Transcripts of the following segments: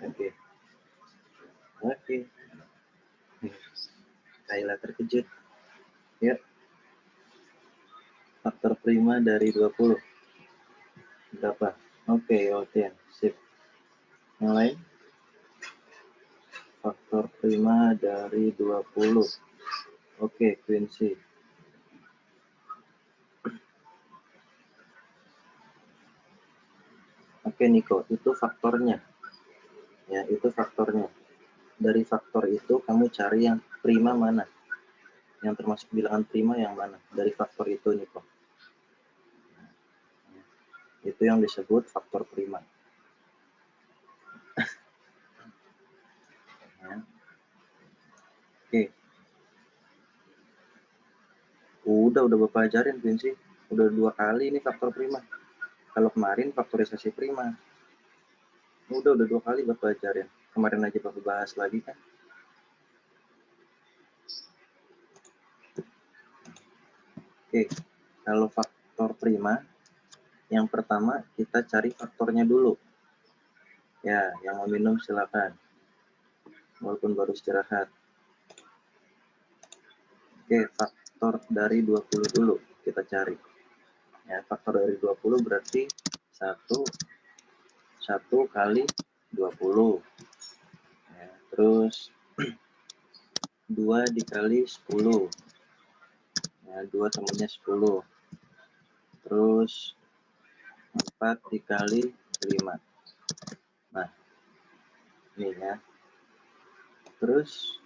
Oke. Oke. Kayla terkejut. Yuk. Faktor prima dari 20. Berapa? Oke, Otian. Sip. Yang lain? Faktor prima dari 20. Oke, Quincy. Oke, Nico. Itu faktornya. Ya, itu faktornya. Dari faktor itu kamu cari yang prima mana? Yang termasuk bilangan prima yang mana? Dari faktor itu, Nico. Itu yang disebut faktor prima. Ya. Oke. Udah Bapak ajarin, Quincy. Udah 2 kali ini faktor prima. Kalau kemarin faktorisasi prima. Udah 2 kali Bapak ajarin. Kemarin aja Bapak bahas lagi kan. Oke. Kalau faktor prima, yang pertama kita cari faktornya dulu. Ya, yang mau minum silakan. Walaupun baru istirahat. Oke, faktor dari 20 dulu kita cari. Ya, faktor dari 20 berarti 1 kali 20. Ya, terus 2 dikali 10. Ya, 2 temennya 10. Terus 4 dikali 5. Nah, ini ya. Terus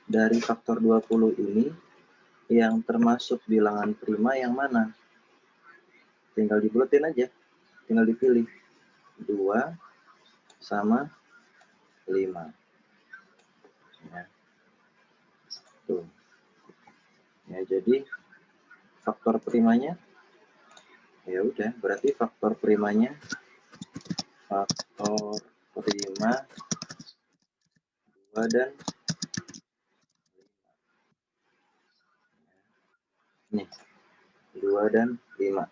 dari faktor 20 ini yang termasuk bilangan prima yang mana? Tinggal dibuletin aja. Tinggal dipilih. 2 sama 5. Ya. Tuh. Ya, jadi faktor primanya ya udah, berarti faktor primanya faktor prima 2 dan 5. Nih, 2 dan 5.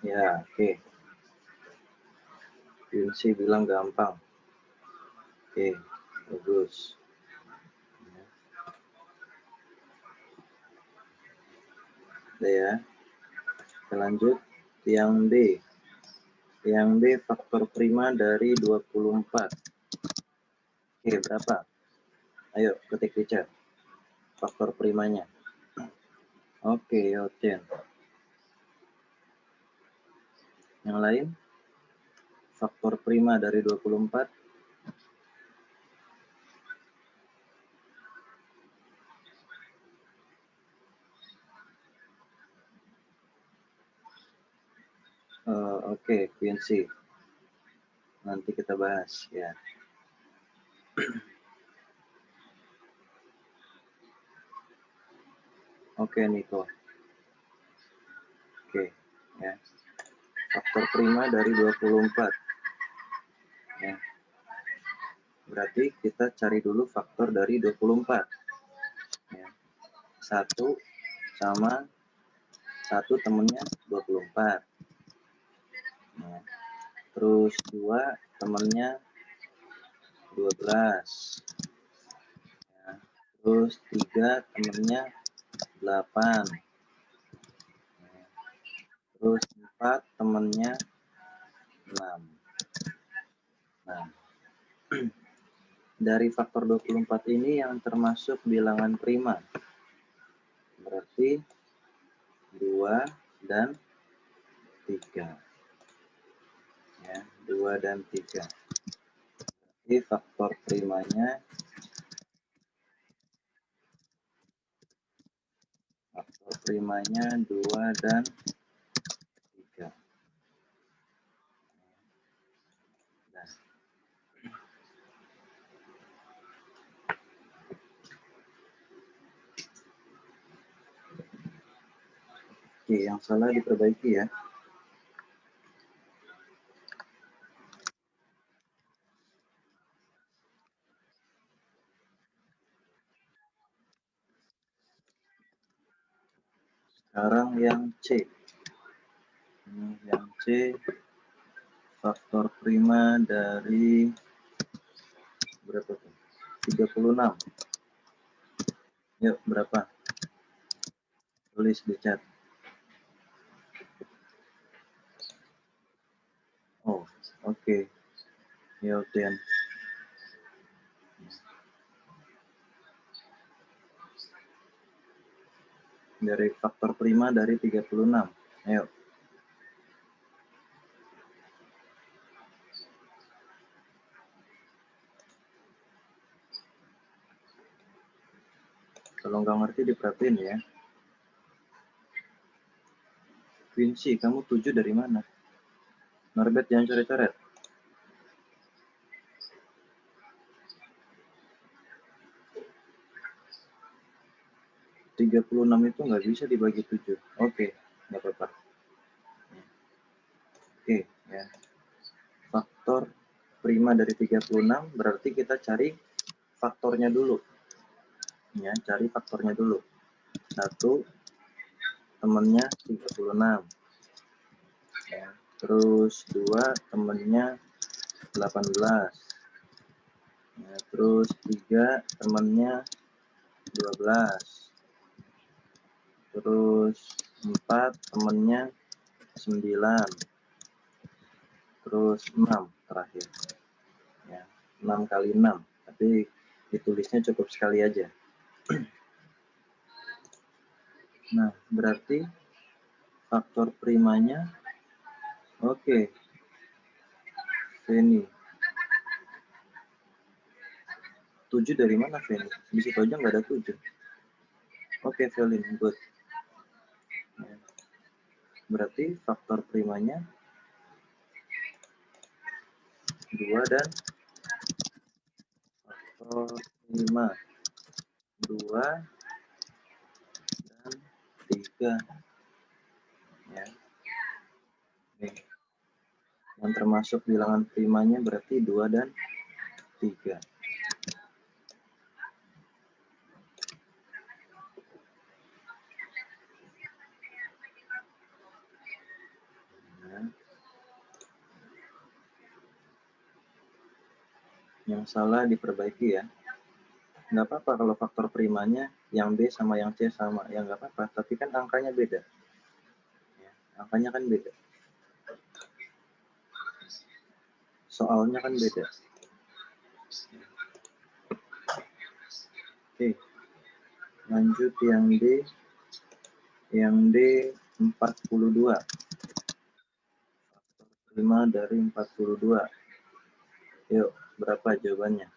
Ya, oke. Quincy bilang gampang. Oke, bagus. Udah ya. Kita lanjut. Yang B. Yang B faktor prima dari 24. Oke, berapa? Ayo, ketik di chat. Faktor primanya. Oke, Yotin. Yang lain? Faktor prima dari 24. Oke, Quincy. Nanti kita bahas ya. Oke, Nico. Oke, ya. Faktor prima dari 24. Ya. Berarti kita cari dulu faktor dari 24. Ya. 1 sama 1 temennya 24. Ya. Terus 2 temennya 12. Ya. Terus 3 temennya 8. Ya. Terus 4 temennya 6. Nah, dari faktor 24 ini yang termasuk bilangan prima. Berarti 2 dan 3. Ya, 2 dan 3. Jadi faktor primanya 2 dan 3. Nah. Oke, yang salah diperbaiki ya. Sekarang yang C. Ini yang C, faktor prima dari berapa tuh? 36. Yuk, berapa? Tulis di chat. Oh, oke. Yuk, 10. Dari faktor prima dari 36. Ayo. Kalau nggak ngerti diperhatiin ya. Quincy, kamu 7 dari mana? Norbert, jangan coret-coret. 36 itu nggak bisa dibagi 7. Oke, nggak apa-apa. Oke, ya. Faktor prima dari 36 berarti kita cari faktornya dulu. Ya, cari faktornya dulu. 1 temennya 36. Ya. Terus 2 temennya 18. Ya, terus 3 temennya 12. Terus 4 temennya 9. Terus 6 terakhir. Ya, 6 kali 6. Tapi ditulisnya cukup sekali aja. Nah, berarti faktor primanya oke. Feni. 7 dari mana, Feni? Di situ aja nggak ada 7. Oke, Felin, good. Ya. Berarti faktor primanya 2 dan faktor prima 2 dan 3. Ya. Nih. Yang termasuk bilangan primanya berarti 2 dan 3. Nah, yang salah diperbaiki ya. Nggak apa-apa kalau faktor primanya yang B sama yang C sama. Ya nggak apa-apa, tapi kan angkanya beda. Ya, angkanya kan beda. Soalnya kan beda. Oke, lanjut yang D. Yang D 42. Faktor prima dari 42. Yuk, berapa jawabannya?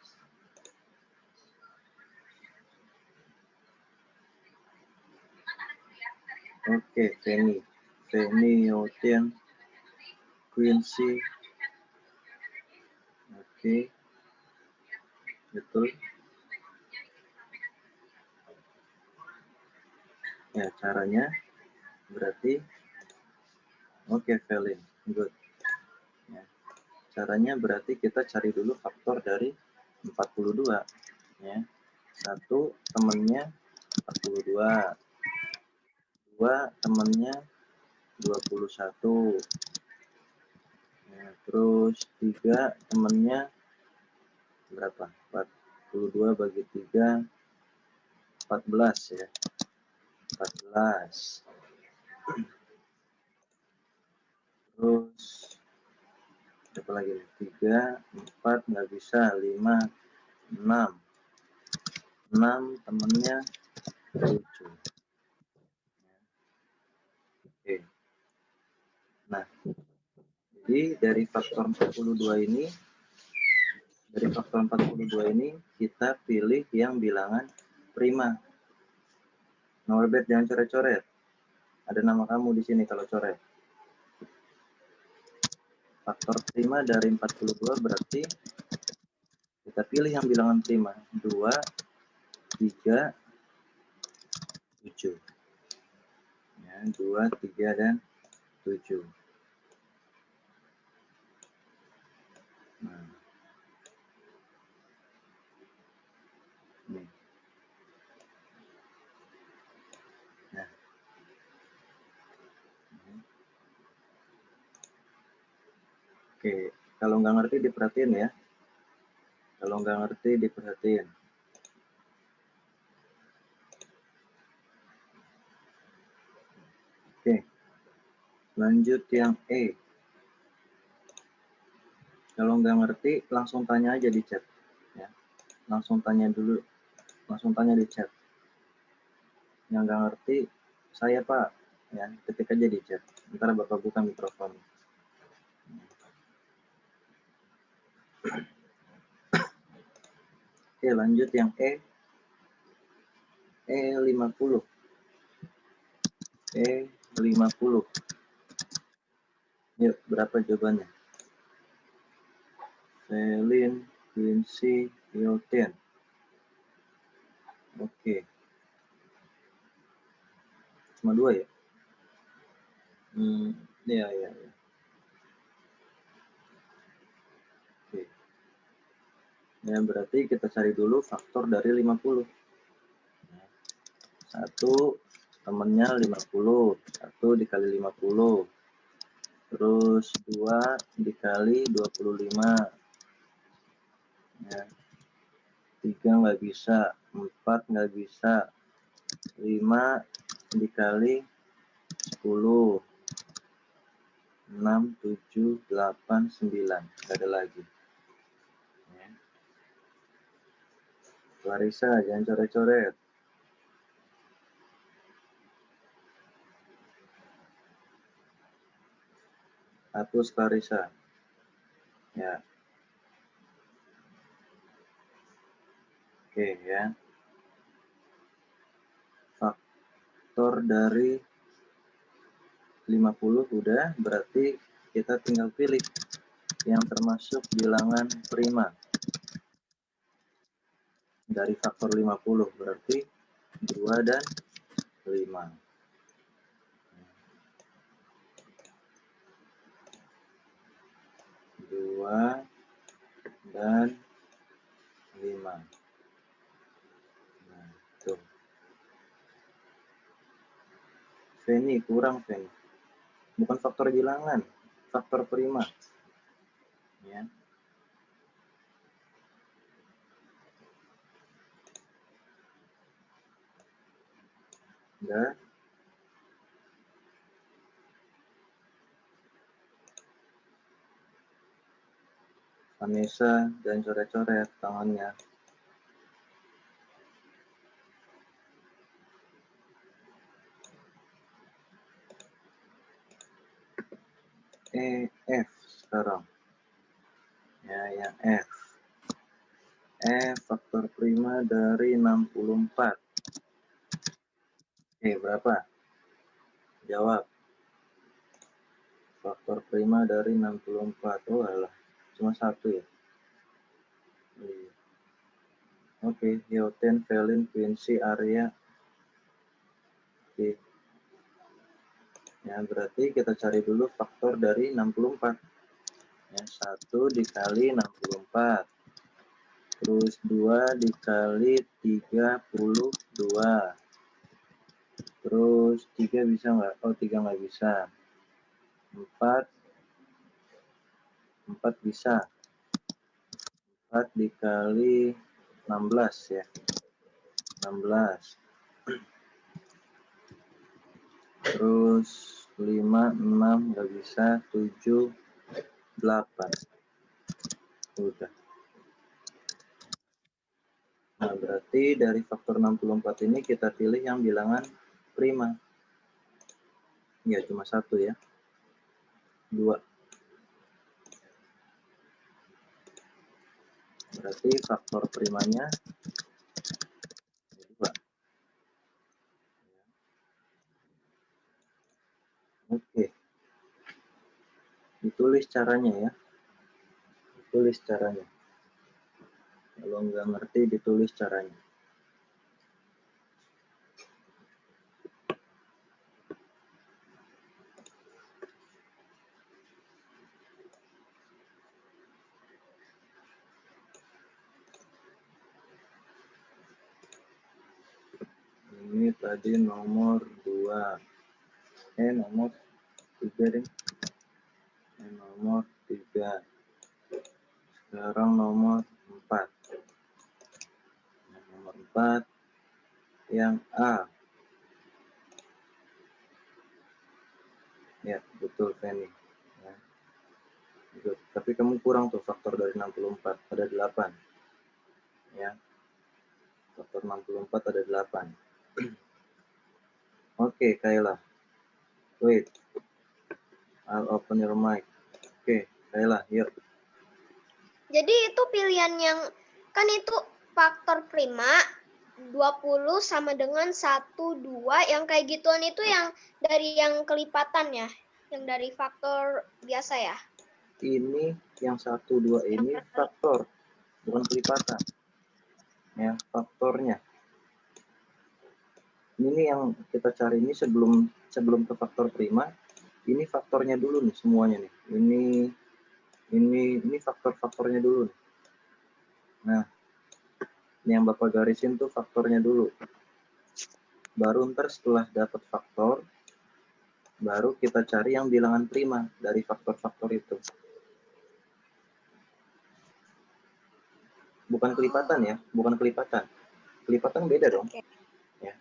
Oke, Feni, Yotian, Quincy. Oke, betul. Ya, caranya berarti oke, Felin, good. Ya, caranya berarti kita cari dulu faktor dari 42. Ya, 1 temennya 42. 2 temennya 21. Ya, terus 3 temennya berapa? 42 bagi 3, 14 ya. 14. Terus berapa lagi nih? 3, 4 nggak bisa, 5, 6. 6 temennya 7. Oke. Nah, jadi dari faktor 42 ini kita pilih yang bilangan prima. Norbert, jangan coret-coret. Ada nama kamu di sini kalau coret. Faktor prima dari 42 berarti kita pilih yang bilangan prima. 2, 3, 7. Ya, 2, 3, dan 7. Nah, nih. Nah. Oke, kalau nggak ngerti diperhatiin ya. Kalau nggak ngerti diperhatiin. Oke, lanjut yang E. Kalau nggak ngerti langsung tanya aja di chat ya. Langsung tanya dulu, langsung tanya di chat. Yang nggak ngerti saya Pak ya, ketik aja di chat. Ntar Bapak buka mikrofon. Oke, lanjut yang E. E50. E50. Yuk, berapa jawabannya? Selin, Quincy, Yoten. Oke. Cuma 2 ya? Ya. Oke. Ya, berarti kita cari dulu faktor dari 50. 1 temennya 50, 1 dikali 50. Terus 2 dikali 25. Ya. 3 nggak bisa, 4 nggak bisa, 5 dikali 10, 6, 7, 8, 9. Nggak ada lagi. Ya. Clarissa, jangan coret-coret. Hapus Clarissa. Ya. Oke ya. Faktor dari 50 udah, berarti kita tinggal pilih yang termasuk bilangan prima. Dari faktor 50 berarti 2 dan 5. 2 dan 5. Nah, tuh. Feni kurang, Feni. Bukan faktor bilangan, faktor prima. Ya. Udah. Vanessa dan coret-coret tangannya. F sekarang. Ya, yang F. Faktor prima dari 64. Berapa? Jawab. Faktor prima dari 64. Oh alah, cuma 1 ya. Iya. Oke, Yoten, Velin, Quincy, Arya. Oke. Ya, berarti kita cari dulu faktor dari 64. Ya, 1 dikali 64. Terus 2 dikali 32. Terus 3 bisa nggak? Oh, 3 nggak bisa. 4 bisa. 4 dikali 16 ya. 16. Terus 5, 6 nggak bisa. 7, 8. Udah. Nah, berarti dari faktor 64 ini kita pilih yang bilangan prima. Ya, cuma 1 ya. 2. Berarti faktor primanya 2. Oke. Ditulis caranya ya. Ditulis caranya. Kalau nggak ngerti, ditulis caranya. Ini tadi nomor 2. Nomor 3 deh. Nomor 3. Sekarang nomor 4. Nomor 4 yang A. Ya, betul Fanny. Ya. Good. Tapi kamu kurang tuh faktor dari 64, ada 8. Ya. Faktor 64 ada 8. Oke, Kayla. Wait. I'll open your mic. Oke, Kayla, yuk. Jadi itu pilihan yang kan itu faktor prima 20 sama dengan 1, 2 yang kayak gituan itu yang dari yang kelipatan ya, yang dari faktor biasa ya. Ini yang 1, 2 ini faktor, bukan kelipatan. Ya, faktornya. Ini yang kita cari ini sebelum ke faktor prima. Ini faktornya dulu nih semuanya nih. Ini faktor-faktornya dulu nih. Nah, ini yang Bapak garisin tuh faktornya dulu. Baru ntar setelah dapat faktor, baru kita cari yang bilangan prima dari faktor-faktor itu. Bukan kelipatan ya, bukan kelipatan. Kelipatan beda dong. Ya.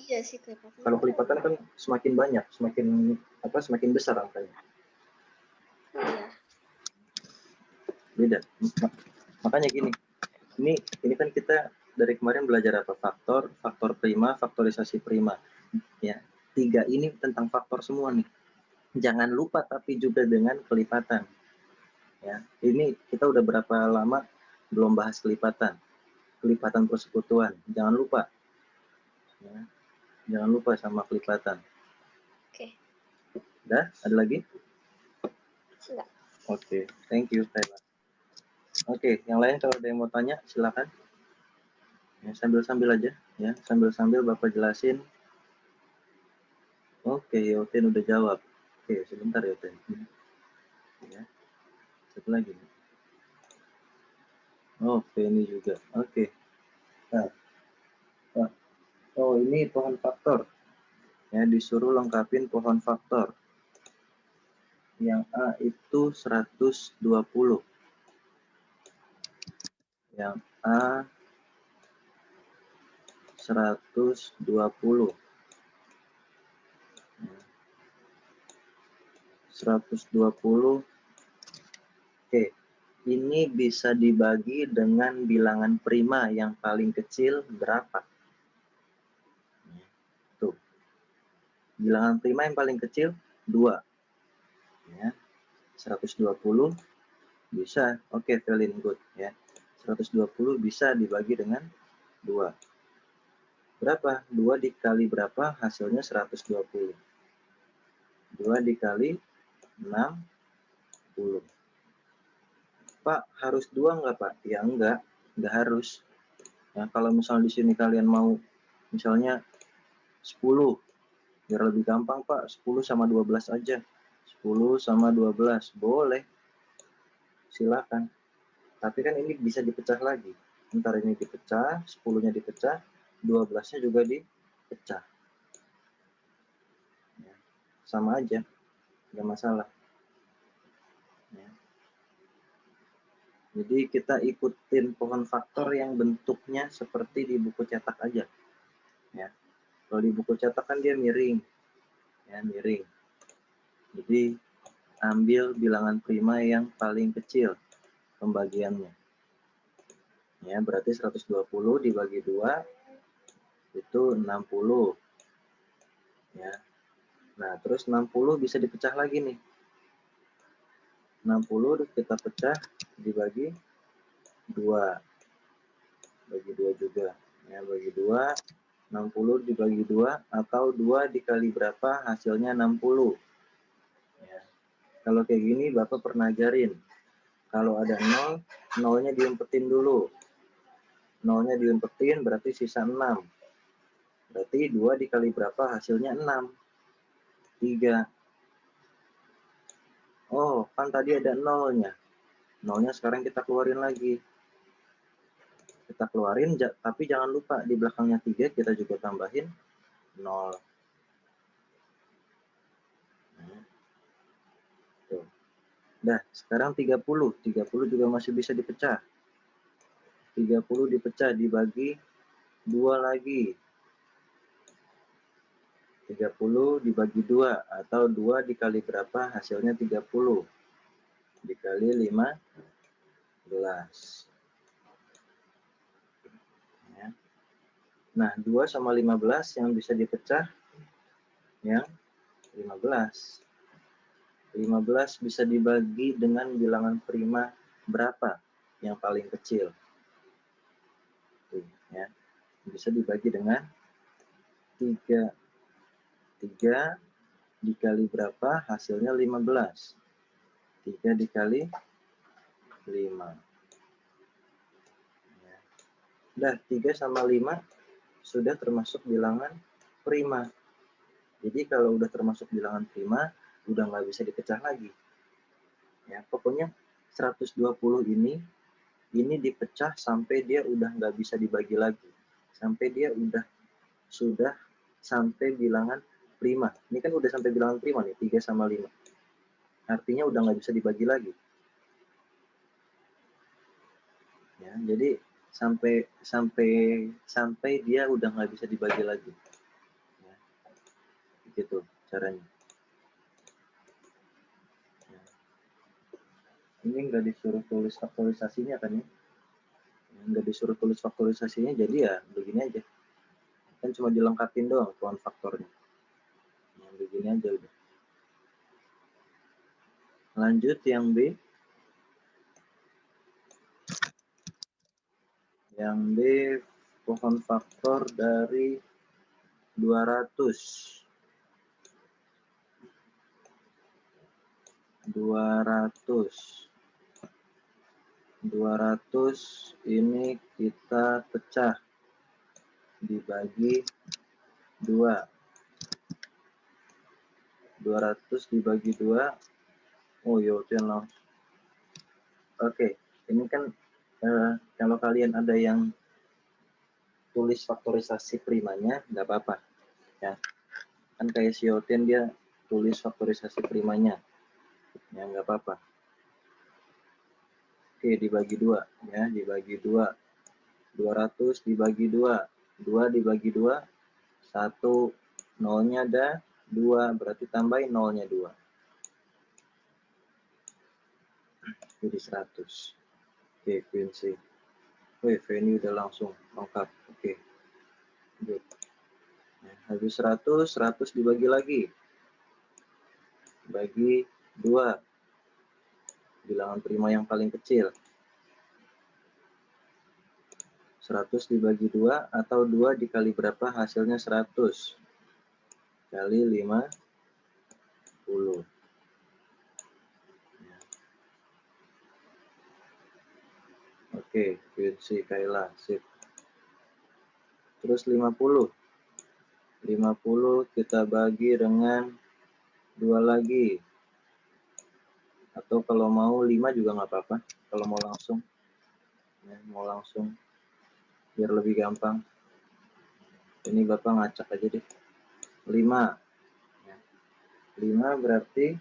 Iya sih kelipatan. Kalau kelipatan kan semakin banyak, semakin besar angkanya. Iya. Beda. Makanya gini. Ini kan kita dari kemarin belajar apa? Faktor prima, faktorisasi prima. Ya. 3 ini tentang faktor semua nih. Jangan lupa tapi juga dengan kelipatan. Ya. Ini kita udah berapa lama belum bahas kelipatan. Kelipatan persekutuan. Jangan lupa. Ya. Jangan lupa sama kelipatan. Oke. Udah? Ada lagi? Enggak. Oke, thank you, Kayla. Oke, yang lain kalau ada yang mau tanya, silakan. Ya, sambil-sambil aja, ya, sambil-sambil Bapak jelasin. Oke, Yoten udah jawab. Oke, sebentar Yoten. Ya, satu lagi. Oke, ini juga. Oke. Nah, oh ini pohon faktor. Ya, disuruh lengkapin pohon faktor. Yang A itu 120. Yang A 120. 120. Oke, ini bisa dibagi dengan bilangan prima yang paling kecil berapa? Tuh. Bilangan prima yang paling kecil 2. Ya. 120 bisa. Oke, feeling good ya. 120 bisa dibagi dengan 2. Berapa? 2 dikali berapa? Hasilnya 120. 2 dikali 60. Pak, harus 2 enggak, Pak? Ya enggak harus. Ya, kalau misalnya di sini kalian mau misalnya 10, biar lebih gampang, Pak, 10 sama 12 aja. 10 sama 12, boleh. Silakan. Tapi kan ini bisa dipecah lagi. Ntar ini dipecah, 10-nya dipecah, 12-nya juga dipecah. Ya, sama aja, nggak masalah. Ya. Jadi kita ikutin pohon faktor yang bentuknya seperti di buku cetak aja. Ya. Kalau di buku cetak kan dia miring. Ya, miring. Jadi ambil bilangan prima yang paling kecil pembagiannya. Ya, berarti 120 dibagi 2 itu 60. Ya. Nah, terus 60 bisa dipecah lagi nih. 60 kita pecah dibagi 2. Bagi 2 juga. Ya, bagi 2. 60 dibagi 2 atau 2 dikali berapa hasilnya 60. Ya. Kalau kayak gini Bapak pernah ajarin. Kalau ada 0, 0-nya diumpetin dulu. 0-nya diumpetin berarti sisa 6. Berarti 2 dikali berapa hasilnya 6. 3. Oh, kan tadi ada 0-nya. 0-nya sekarang kita keluarin lagi. Kita keluarin, tapi jangan lupa di belakangnya 3 kita juga tambahin 0. Tuh. Nah, sekarang 30. 30 juga masih bisa dipecah. 30 dipecah dibagi 2 lagi. 30 dibagi 2 atau 2 dikali berapa hasilnya 30. Dikali 15. Ya. Nah, 2 sama 15 yang bisa dipecah yang 15. 15 bisa dibagi dengan bilangan prima berapa yang paling kecil? Tuh, ya. Bisa dibagi dengan 3. 3 dikali berapa? Hasilnya 15. 3 dikali 5. Ya. Udah, 3 sama 5 sudah termasuk bilangan prima. Jadi kalau udah termasuk bilangan prima, udah nggak bisa dipecah lagi. Ya, pokoknya 120 ini dipecah sampai dia udah nggak bisa dibagi lagi. Sampai dia sudah sampai bilangan prima. Ini kan udah sampai bilangan prima nih, 3 sama 5. Artinya udah nggak bisa dibagi lagi. Ya, jadi sampai dia udah nggak bisa dibagi lagi. Ya, begitu caranya. Ini nggak disuruh tulis faktorisasinya kan ya, nggak disuruh tulis faktorisasinya, jadi ya begini aja, kan cuma dilengkapin doang tuan faktornya, yang begini aja udah. Lanjut yang B. Yang B, pohon faktor dari 200. 200 ini kita pecah dibagi 2. 200 dibagi 2. Oh ya, itu yang langsung. Oke, ini kan kalau kalian ada yang tulis faktorisasi primanya, nggak apa-apa. Ya, kan kayak si Yoten dia tulis faktorisasi primanya, ya nggak apa-apa. Oke, dibagi 2, ya dibagi 2. 200 dibagi 2. 2 dibagi 2, 1, nolnya ada 2, berarti tambahin nolnya 2. Jadi 100. Oke, Quincy. Wih, Venue udah langsung lengkap. Oke. Good. Nah, habis 100, 100 dibagi lagi. Bagi 2. Bilangan prima yang paling kecil. 100 dibagi 2 atau 2 dikali berapa hasilnya 100. Kali 50. Oke, Quincy, Kayla, sip. Terus 50. 50 kita bagi dengan 2 lagi. Atau kalau mau 5 juga nggak apa-apa. Kalau mau langsung. Ya, mau langsung. Biar lebih gampang. Ini Bapak ngacak aja deh. 5. Ya. 5 berarti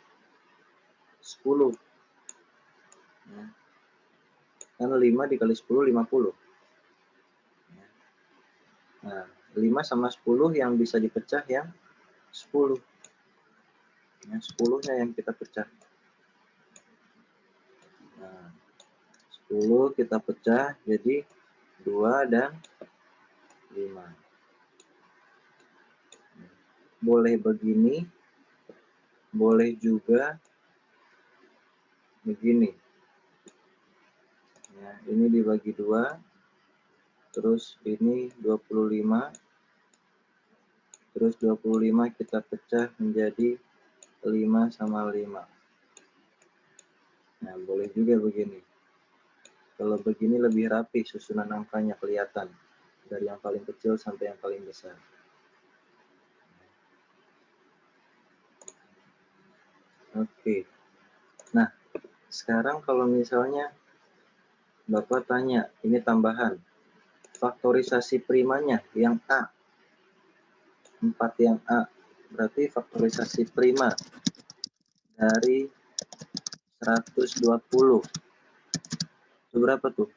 10. Ya. Kan 5 dikali 10, 50. Nah, 5 sama 10 yang bisa dipecah yang 10. Ya, 10-nya yang kita pecah. Nah, 10 kita pecah jadi 2 dan 5. Boleh begini, boleh juga begini. Ya, ini dibagi 2. Terus ini 25. Terus 25 kita pecah menjadi 5 sama 5. Nah, boleh juga begini. Kalau begini lebih rapi susunan angkanya kelihatan. Dari yang paling kecil sampai yang paling besar. Oke. Nah, sekarang kalau misalnya Bapak tanya, ini tambahan. Faktorisasi primanya yang A. 4 yang A. Berarti faktorisasi prima dari 120. Itu berapa tuh?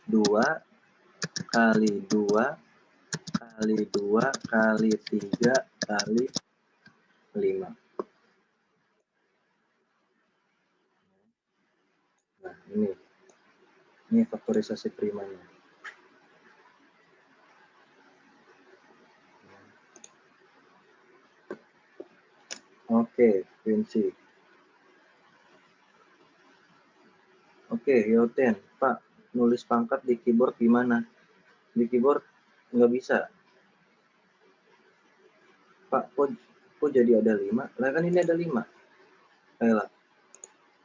2 kali 2 kali 2 kali 3 kali 5. Nah, ini faktorisasi primanya. Oke, Quincy. Oke, Yoten. Pak, nulis pangkat di keyboard gimana? Di keyboard nggak bisa. Pak, kok jadi ada 5? Lah kan ini ada 5. Ayolah.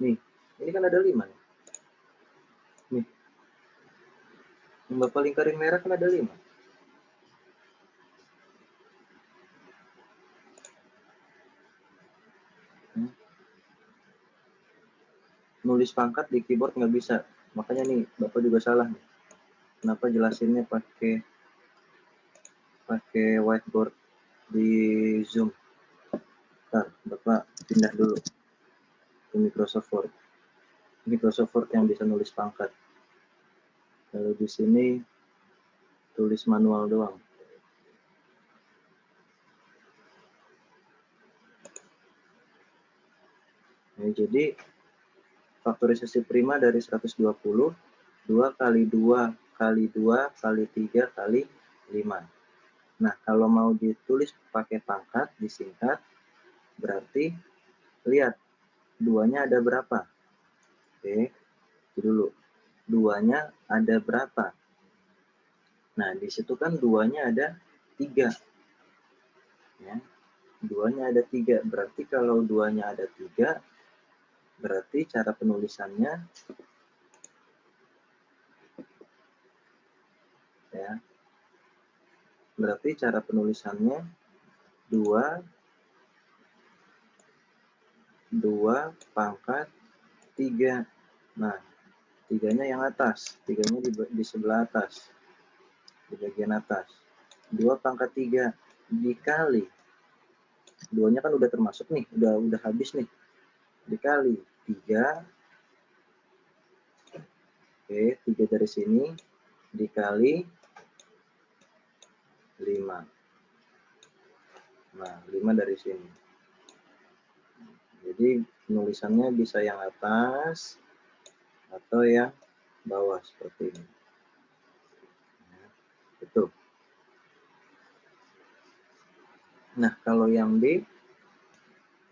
Nih, ini kan ada 5 nih. Nih. Yang Bapak lingkarin merah kan ada 5. Nulis pangkat di keyboard nggak bisa. Makanya nih, Bapak juga salah nih. Kenapa jelasinnya pakai whiteboard di Zoom? Bentar, Bapak pindah dulu ke Microsoft Word. Microsoft Word yang bisa nulis pangkat. Kalau di sini tulis manual doang. Nah, jadi faktorisasi prima dari 120, 2 kali 2 kali 2 kali 3 kali 5. Nah, kalau mau ditulis pakai pangkat, disingkat, berarti lihat, 2-nya ada berapa? Oke, dulu. 2-nya ada berapa? Nah, di situ kan 2-nya ada 3. Ya, 2-nya ada 3. Berarti kalau 2-nya ada 3, berarti cara penulisannya ya. Berarti cara penulisannya 2 pangkat 3. Nah, 3-nya yang atas, 3-nya di sebelah atas, di bagian atas. 2 pangkat 3 dikali, 2-nya kan udah termasuk nih, udah habis nih, dikali 3. Oke, 3 dari sini dikali 5. Nah, 5 dari sini. Jadi penulisannya bisa yang atas atau yang bawah seperti ini. Itu. Nah, kalau yang B,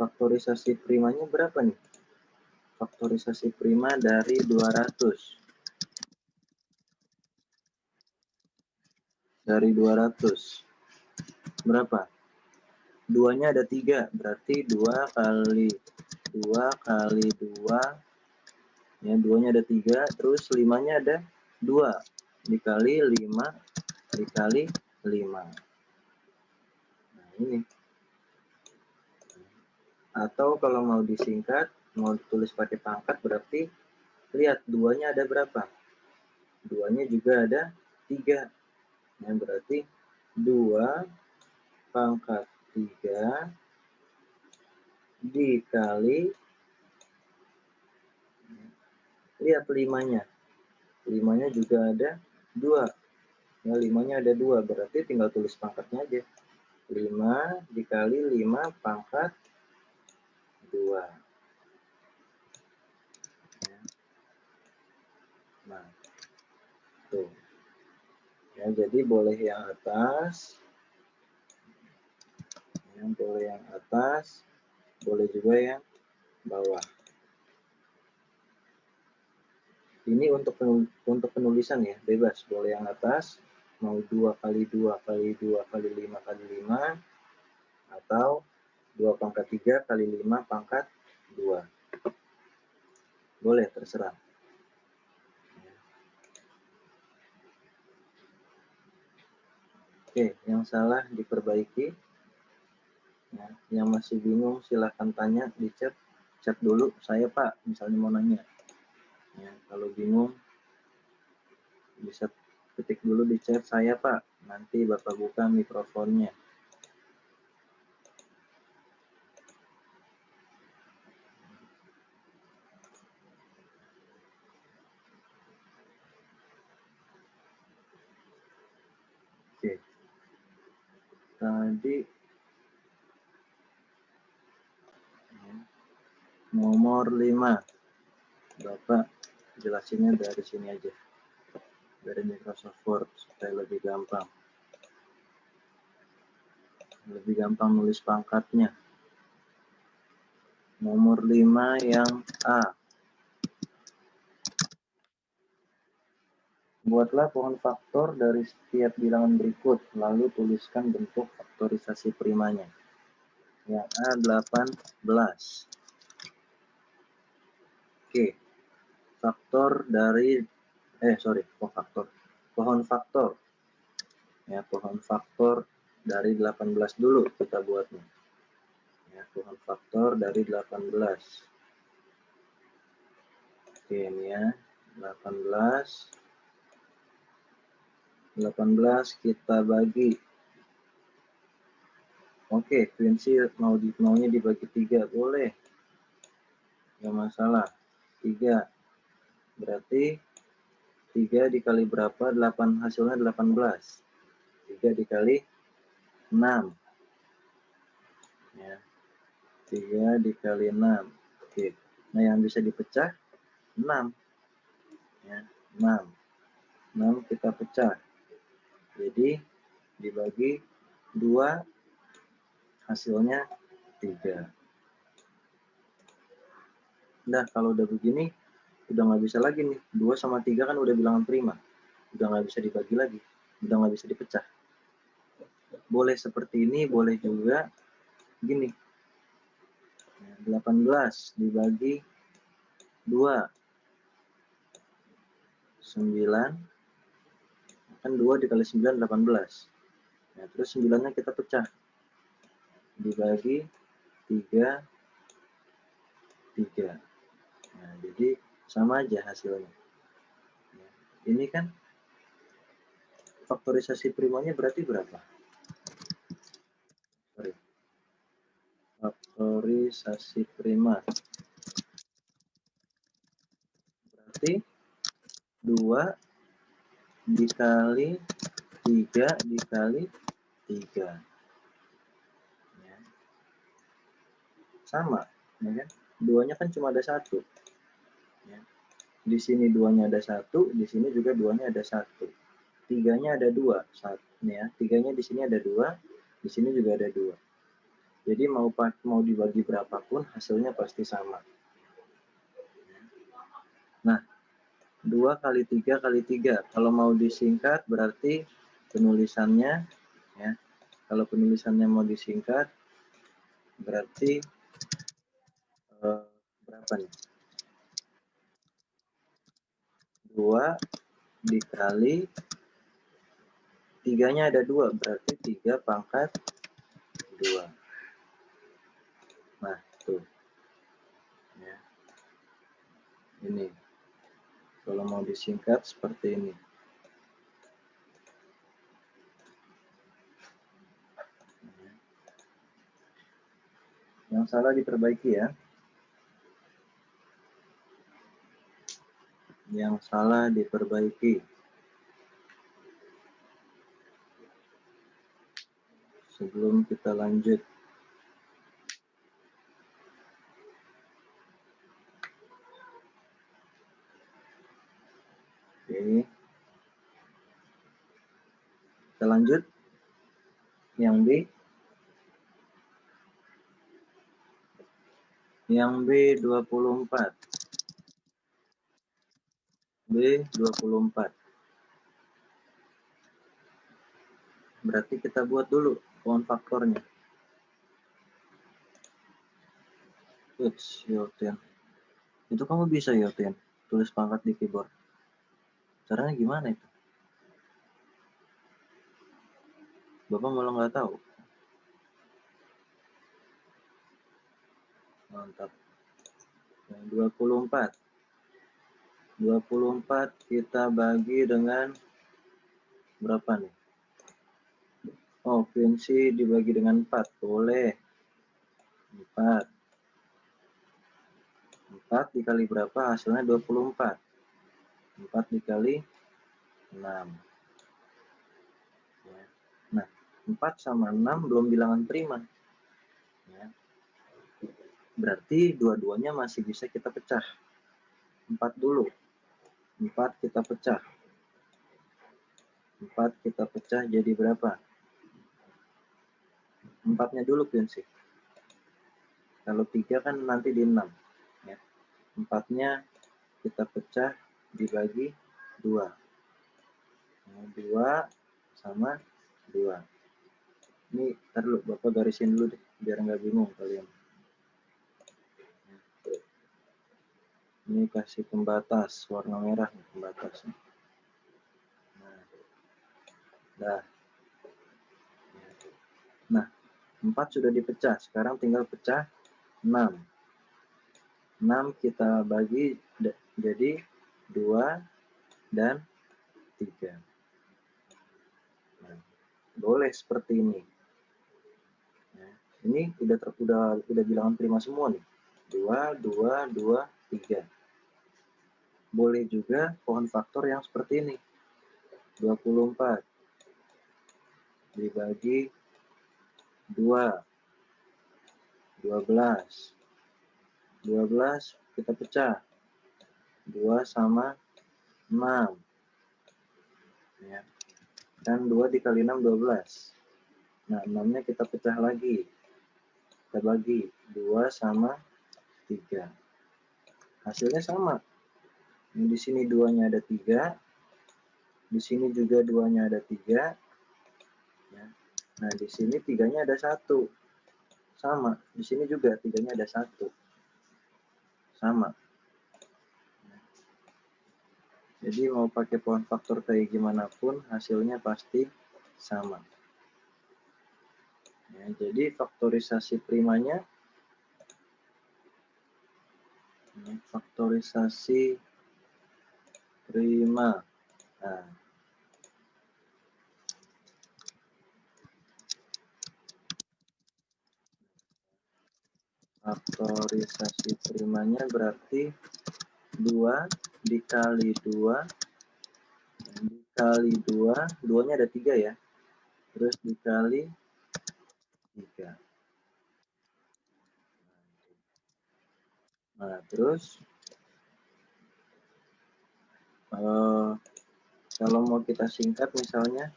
faktorisasi primanya berapa nih? Faktorisasi prima dari 200. Dari 200. Berapa? 2-nya ada 3, berarti 2 kali 2 kali 2. Ya, 2-nya ada 3, terus 5-nya ada 2. Dikali 5, dikali 5. Nah, ini. Atau kalau mau disingkat, mau ditulis pakai pangkat, berarti lihat 2-nya ada berapa? 2-nya juga ada 3. Nah, berarti 2 pangkat 3 dikali, lihat 5-nya. 5-nya juga ada 2. Ya, 5-nya ada 2, berarti tinggal tulis pangkatnya aja. 5 dikali 5 pangkat 2. Nah, tuh. Ya, jadi boleh yang atas, boleh yang atas, boleh juga yang bawah. Ini untuk penulisan ya, bebas, boleh yang atas, mau 2 kali 2 kali 2 kali 5 kali 5, atau 2 pangkat 3 kali 5 pangkat 2. Boleh, terserah. Oke, yang salah diperbaiki. Ya, yang masih bingung silahkan tanya di chat. Chat dulu, saya Pak, misalnya mau nanya. Ya, kalau bingung bisa ketik dulu di chat saya Pak, nanti Bapak buka mikrofonnya. tadi nomor 5. Bapak jelasinnya dari sini aja, dari Microsoft Word, supaya lebih gampang nulis pangkatnya. Nomor 5 yang A. Buatlah pohon faktor dari setiap bilangan berikut, lalu tuliskan bentuk faktorisasi primanya. Yang A 18. Oke. Faktor dari pohon faktor. Ya, pohon faktor dari 18 dulu kita buatnya. Ya, pohon faktor dari 18. Oke, ini ya. 18 kita bagi. Oke, Quincy maunya dibagi 3, boleh. Nggak masalah. 3. Berarti 3 dikali berapa? 8, hasilnya 18. 3 dikali 6. Ya. 3 dikali 6. Oke. Nah, yang bisa dipecah 6. Ya, 6. 6 kita pecah. Jadi dibagi 2, hasilnya 3. Nah, kalau udah begini, udah nggak bisa lagi nih. 2 sama 3 kan udah bilangan prima. Udah nggak bisa dibagi lagi. Udah nggak bisa dipecah. Boleh seperti ini, boleh juga gini. 18 dibagi 2. 9. Kan 2 dikali 9, 18. Nah, terus 9-nya kita pecah. Dibagi 3, 3. Nah, jadi sama aja hasilnya. Ini kan faktorisasi primanya berarti berapa? Faktorisasi prima. Berarti 2 dikali 3 dikali 3. Ya. Sama, ya kan? 2-nya kan cuma ada 1. Ya. Di sini 2-nya ada 1, di sini juga 2-nya ada 1. 3-nya ada 2. Ya. 3-nya di sini ada 2, di sini juga ada 2. Jadi mau dibagi berapapun hasilnya pasti sama. Nah, 2 kali 3 kali 3. Kalau mau disingkat berarti penulisannya, ya. Kalau penulisannya mau disingkat berarti berapa nih? 2 dikali 3-nya ada 2, berarti 3 pangkat 2. Nah, tuh. Ya. Ini. Kalau mau disingkat seperti ini. Yang salah diperbaiki ya. Yang salah diperbaiki. Sebelum kita lanjut. Oke. Kita lanjut. Yang B. Yang B 24. B 24. Berarti kita buat dulu pohon faktornya. Yotin. Itu kamu bisa Yotin, tulis pangkat di keyboard. Caranya gimana itu? Bapak malah nggak tahu. Mantap. Yang 24. 24 kita bagi dengan berapa nih? Oh, Quincy dibagi dengan 4. Boleh. 4. 4 dikali berapa? Hasilnya 24. 4 dikali 6. Nah, 4 sama 6 belum bilangan prima. Ya. Berarti dua-duanya masih bisa kita pecah. 4 dulu. 4 kita pecah. 4 kita pecah jadi berapa? 4-nya dulu prinsip. Kalau 3 kan nanti di 6. Ya. 4-nya kita pecah dibagi 2. 2 sama 2. Ini ntar dulu, Bapak garisin dulu deh, biar nggak bingung kalian. Ini kasih pembatas, warna merah nih pembatasnya. Nah, nah 4 sudah dipecah, sekarang tinggal pecah 6. 6 kita bagi jadi 2 dan 3. Nah, boleh seperti ini. Ini udah bilangan prima semua nih. 2, 2, 2, 3. Boleh juga pohon faktor yang seperti ini. 24 dibagi 2. 12. 12 kita pecah. 2 sama 6. Ya. Dan 2 dikali 6, 12. Nah, 6-nya kita pecah lagi. Kita bagi 2 sama 3. Hasilnya sama. Di sini 2-nya ada 3. Di sini juga 2-nya ada 3. Ya. Nah, di sini 3-nya ada 1. Sama. Di sini juga 3-nya ada 1. Sama. Jadi mau pakai pohon faktor kayak gimana pun hasilnya pasti sama. Ya, jadi faktorisasi primanya, faktorisasi prima. Nah, faktorisasi primanya berarti 2 dikali 2 dikali 2, 2-nya ada 3 ya. Terus dikali 3. Nah, terus kalau mau kita singkat misalnya,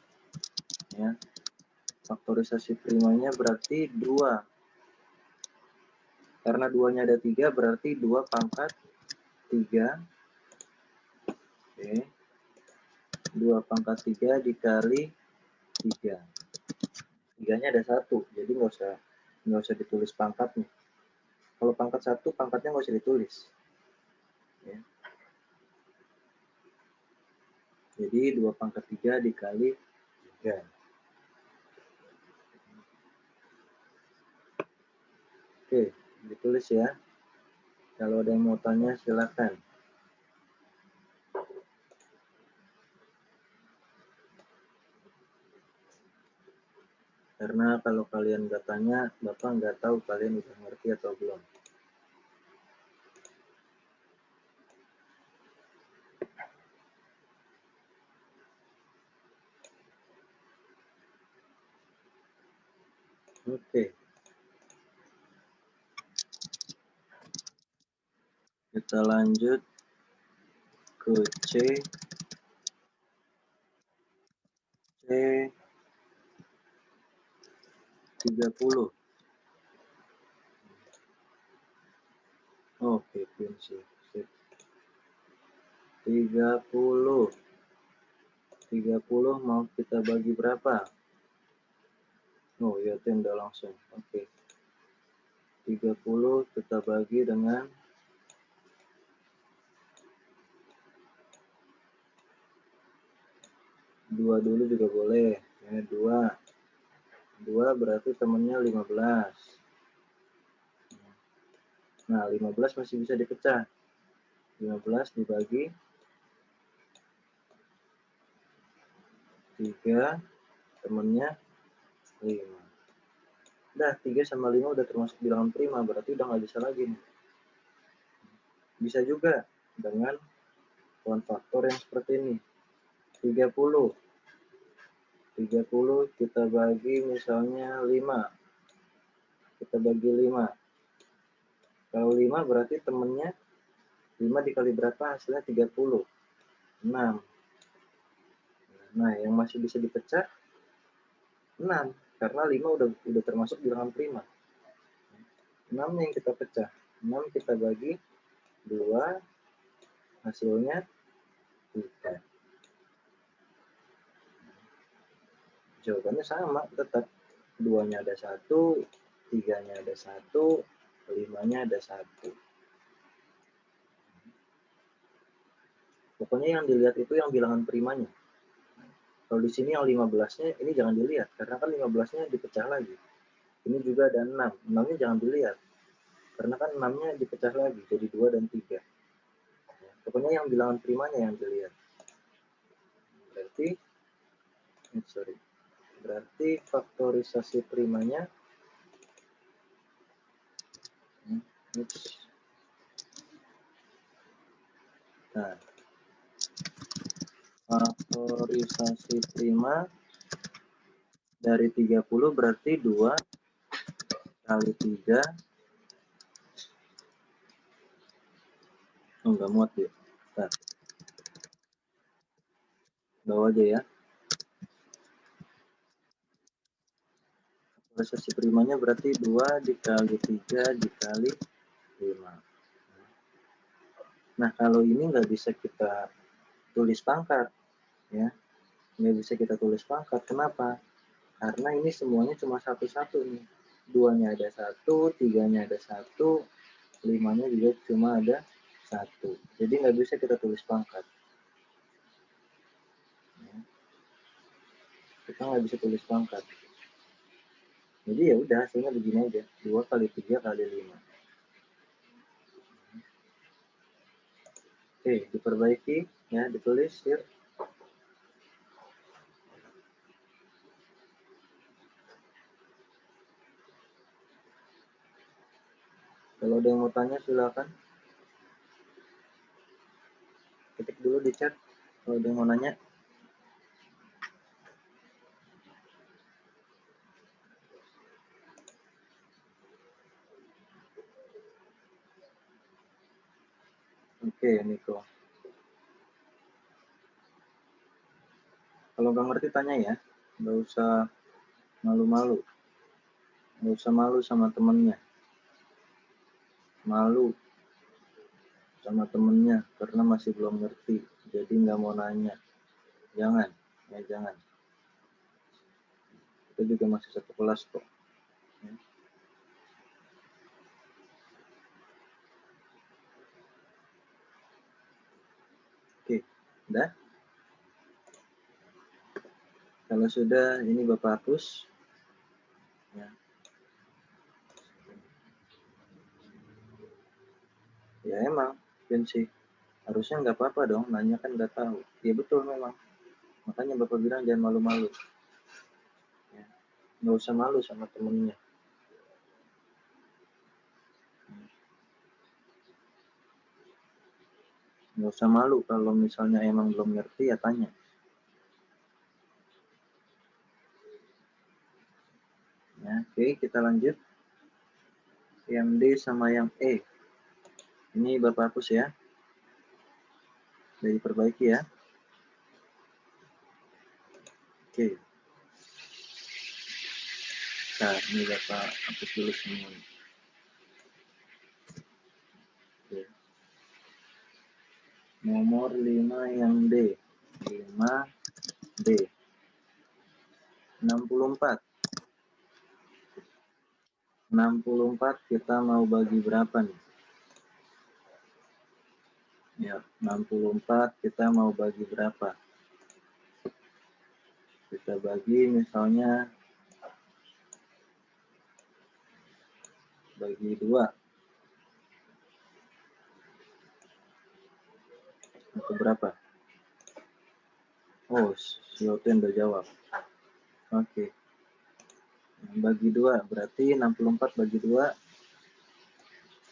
ya, faktorisasi primanya berarti 2. Karena 2-nya ada 3, berarti 2 pangkat 3. Oke. 2 pangkat 3 dikali 3. 3-nya ada 1, jadi nggak usah ditulis pangkat nih. Kalau pangkat 1, pangkatnya nggak usah ditulis. Ya. Jadi 2 pangkat 3 dikali 3. Oke, ditulis ya. Kalau ada yang mau tanya silakan. Karena kalau kalian nggak tanya, Bapak nggak tahu kalian udah ngerti atau belum. Oke. Kita lanjut ke C 30. Oke, prinsip. 30. 30 mau kita bagi berapa? Oh, ya udah langsung. Oke. 30 kita bagi dengan 2 dulu juga boleh. Ya, 2. 2 berarti temennya 15. Nah, 15 masih bisa dipecah. 15 dibagi 3, temennya 5. Udah, 3 sama 5 udah termasuk bilangan prima, berarti udah nggak bisa lagi nih. Bisa juga dengan pohon faktor yang seperti ini. 30 30 kita bagi misalnya 5. Kita bagi 5. Kalau 5 berarti temennya 5 dikali berapa? Hasilnya 30. 6. Nah, yang masih bisa dipecah 6. Karena 5 udah termasuk bilangan prima. 6 yang kita pecah. 6 kita bagi 2. Hasilnya 3. Jawabannya sama, tetap 2-nya ada 1, 3-nya ada 1, 5-nya ada 1. Pokoknya yang dilihat itu yang bilangan primanya. Kalau di sini yang 15-nya ini jangan dilihat, karena kan 15-nya dipecah lagi. Ini juga ada 6, 6-nya jangan dilihat, karena kan 6-nya dipecah lagi, jadi 2 dan 3. Pokoknya yang bilangan primanya yang dilihat. Berarti faktorisasi primanya nah, faktorisasi prima dari 30 berarti 2 kali 3. Enggak muat ya. Nah, bawa aja ya. Faktorisasi primanya berarti 2 dikali 3 dikali 5. Nah, kalau ini nggak bisa kita tulis pangkat, ya. Nggak bisa kita tulis pangkat. Kenapa? Karena ini semuanya cuma satu-satu nih. 2-nya ada 1, 3-nya ada 1, 5-nya juga cuma ada 1. Jadi nggak bisa kita tulis pangkat. Kita nggak bisa tulis pangkat. Jadi ya udah hasilnya begini aja. 2 kali 3 kali 5. Oke, diperbaiki ya, ditulis here. Kalau ada yang mau tanya silakan. Ketik dulu di chat kalau ada yang mau nanya. Oke, Niko. Kalau nggak ngerti tanya ya, nggak usah malu-malu. Nggak usah malu sama temennya. Malu sama temennya karena masih belum ngerti, jadi nggak mau nanya. Jangan, ya jangan. Kita juga masih satu kelas kok. Ya. Oke, udah. Kalau sudah, ini Bapak hapus. Ya. Ya emang, sih. Harusnya nggak apa-apa dong, nanya kan nggak tahu. Ya betul memang. Makanya Bapak bilang jangan malu-malu. Ya. Nggak usah malu sama temennya. Nggak usah malu kalau misalnya emang belum ngerti ya tanya. Ya, oke, kita lanjut. Yang D sama yang E. Ini Bapak hapus ya. Jadi perbaiki ya. Oke. Nah, ini Bapak hapus dulu semua. Oke. Nomor 5 yang D. 5D. 64. 64 kita mau bagi berapa nih? Ya, 64 kita mau bagi berapa? Kita bagi misalnya bagi 2. Atau berapa? Oh, si Oten udah jawab. Oke. Bagi 2, berarti 64 bagi 2,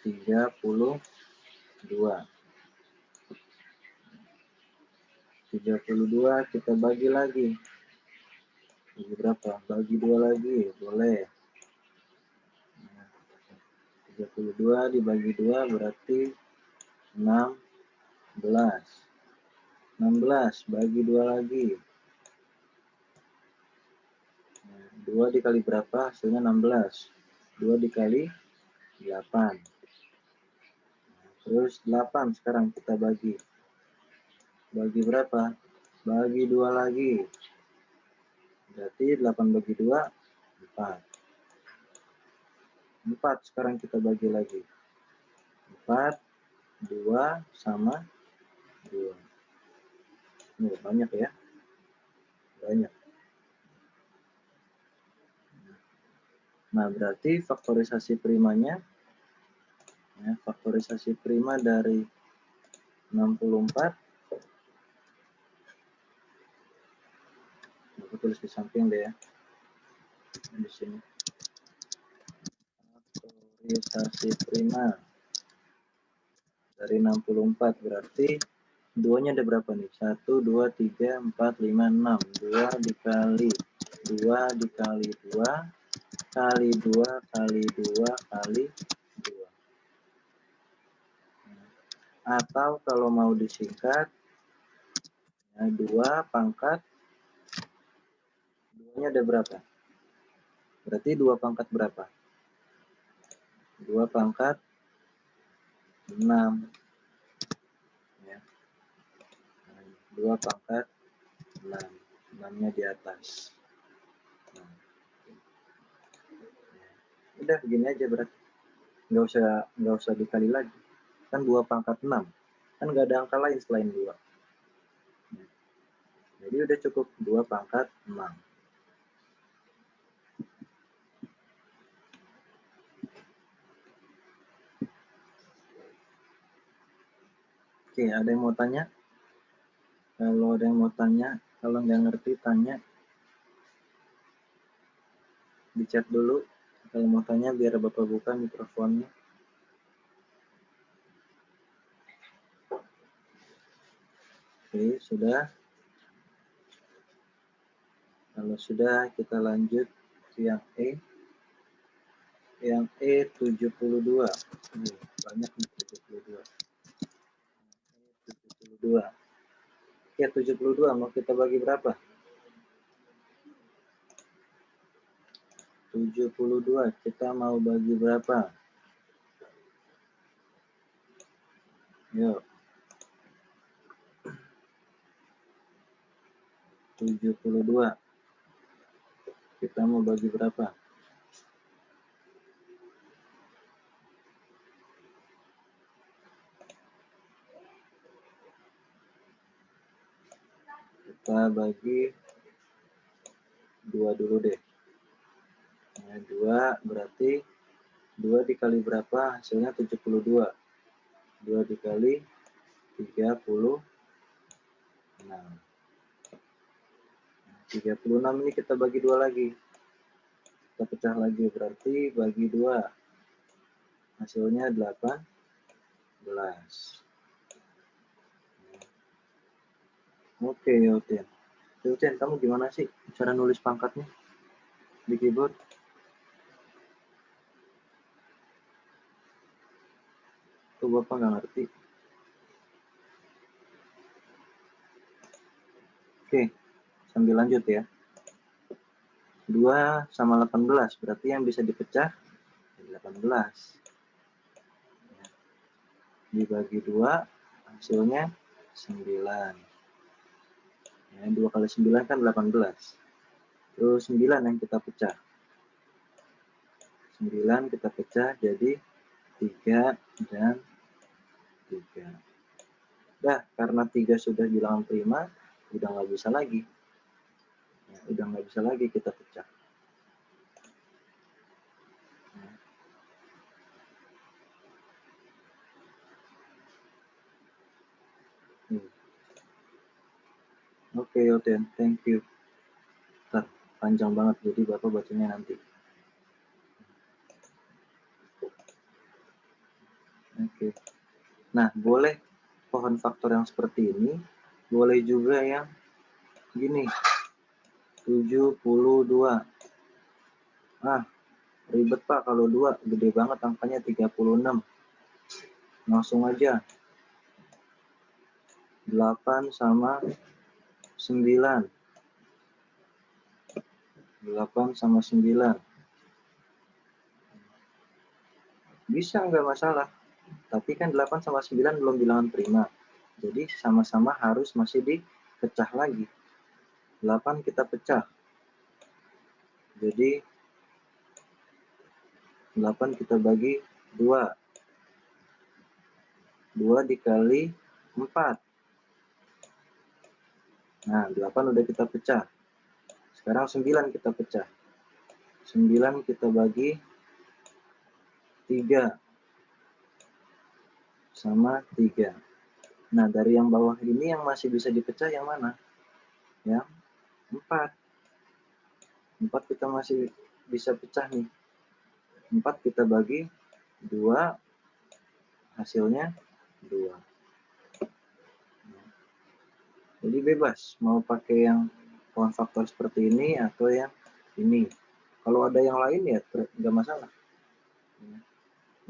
32. 32 kita bagi lagi Bagi berapa? Bagi 2 lagi, boleh. Nah, 32 dibagi 2 berarti 16. 16 bagi 2 lagi. Nah, 2 dikali berapa? Hasilnya 16. 2 dikali 8. Terus 8 sekarang kita bagi. Bagi berapa? Bagi 2 lagi. Berarti 8 bagi 2, 4. 4 sekarang kita bagi lagi. 4, 2 sama 2. Ini banyak ya. Banyak. Nah, berarti faktorisasi primanya, ya, faktorisasi prima dari 64, aku tulis di samping deh ya, di sini. Faktorisasi prima dari 64 berarti 2-nya ada berapa nih? 1, 2, 3, 4, 5, 6. 2 dikali 2 dikali 2 kali 2 kali 2 kali 2. Atau kalau mau disingkat, ya, 2 pangkat 2-nya ada berapa? Berarti 2 pangkat berapa? 2 pangkat 6. Ya. 2 pangkat 6. 6-nya di atas. Nah. Udah begini aja berarti. Nggak usah dikali lagi. Kan 2 pangkat 6. Kan nggak ada angka lain selain 2. Jadi udah cukup 2 pangkat 6. Oke, ada yang mau tanya? Kalau ada yang mau tanya, kalau nggak ngerti tanya di chat dulu. Kalau mau tanya biar Bapak buka mikrofonnya. Oke, sudah. Kalau sudah, kita lanjut ke yang E. Yang E 72. Banyak nih 72. 72. Ya, 72 mau kita bagi berapa? 72 kita mau bagi berapa? Yuk. 72. Kita mau bagi berapa? Kita bagi 2 dulu deh. Nah, 2 berarti 2 dikali berapa? Hasilnya 72. 2 dikali 36. 36 ini kita bagi 2 lagi. Kita pecah lagi, berarti bagi 2. Hasilnya 18. Oke, Yotin. Yotin, kamu gimana sih cara nulis pangkatnya di keyboard? Tuh Bapak nggak ngerti. Oke, sambil lanjut ya. 2 sama 18, berarti yang bisa dipecah 18. Dibagi 2, hasilnya 9. Ya, 2 kali 9 kan 18. Terus 9 yang kita pecah. 9 kita pecah jadi 3 dan 3. Nah, karena 3 sudah bilangan prima, udah nggak bisa lagi. Ya, udah nggak bisa lagi kita pecah. Oke, Yoten, thank you. Bentar, panjang banget, jadi Bapak bacanya nanti. Oke. Nah, boleh pohon faktor yang seperti ini, boleh juga yang gini. 72. Ah, ribet Pak kalau 2, gede banget angkanya 36. Langsung aja. 8 sama 9. 8 sama 9. Bisa nggak masalah. Tapi kan 8 sama 9 belum bilangan prima. Jadi sama-sama harus masih dipecah lagi. 8 kita pecah. Jadi 8 kita bagi 2. 2 dikali 4. Nah, 8 udah kita pecah. Sekarang 9 kita pecah. 9 kita bagi 3 sama 3. Nah, dari yang bawah ini yang masih bisa dipecah yang mana? Yang 4. 4 kita masih bisa pecah nih. 4 kita bagi 2, hasilnya 2. Jadi bebas, mau pakai yang kawan faktor seperti ini atau yang ini. Kalau ada yang lain ya nggak masalah.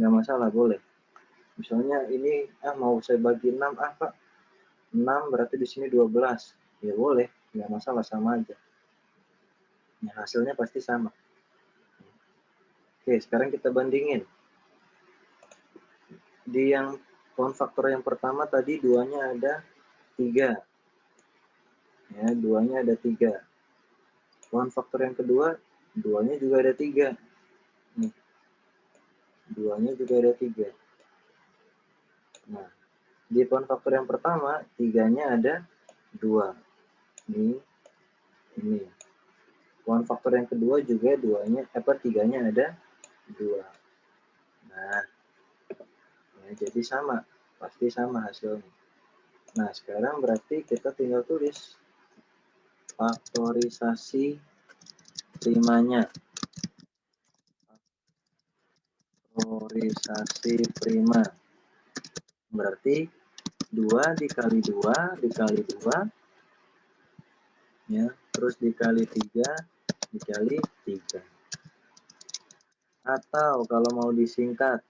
Nggak masalah, boleh. Misalnya ini, mau saya bagi 6, Pak. 6 berarti di sini 12. Ya boleh, nggak masalah, sama aja. Ya, hasilnya pasti sama. Oke, sekarang kita bandingin. Di yang kawan faktor yang pertama tadi 2-nya ada 3. Ya, 2-nya ada 3. Kawan faktor yang kedua, 2-nya juga ada 3. Nih. 2-nya juga ada 3. Nah, di kawan faktor yang pertama, 3-nya ada 2. Ini. Kawan faktor yang kedua juga 3-nya ada 2. Nah, ya, jadi sama. Pasti sama hasilnya. Nah, sekarang berarti kita tinggal tulis faktorisasi primanya. Faktorisasi prima. Berarti 2 dikali 2 dikali 2. Ya, terus dikali 3 dikali 3. Atau kalau mau disingkat,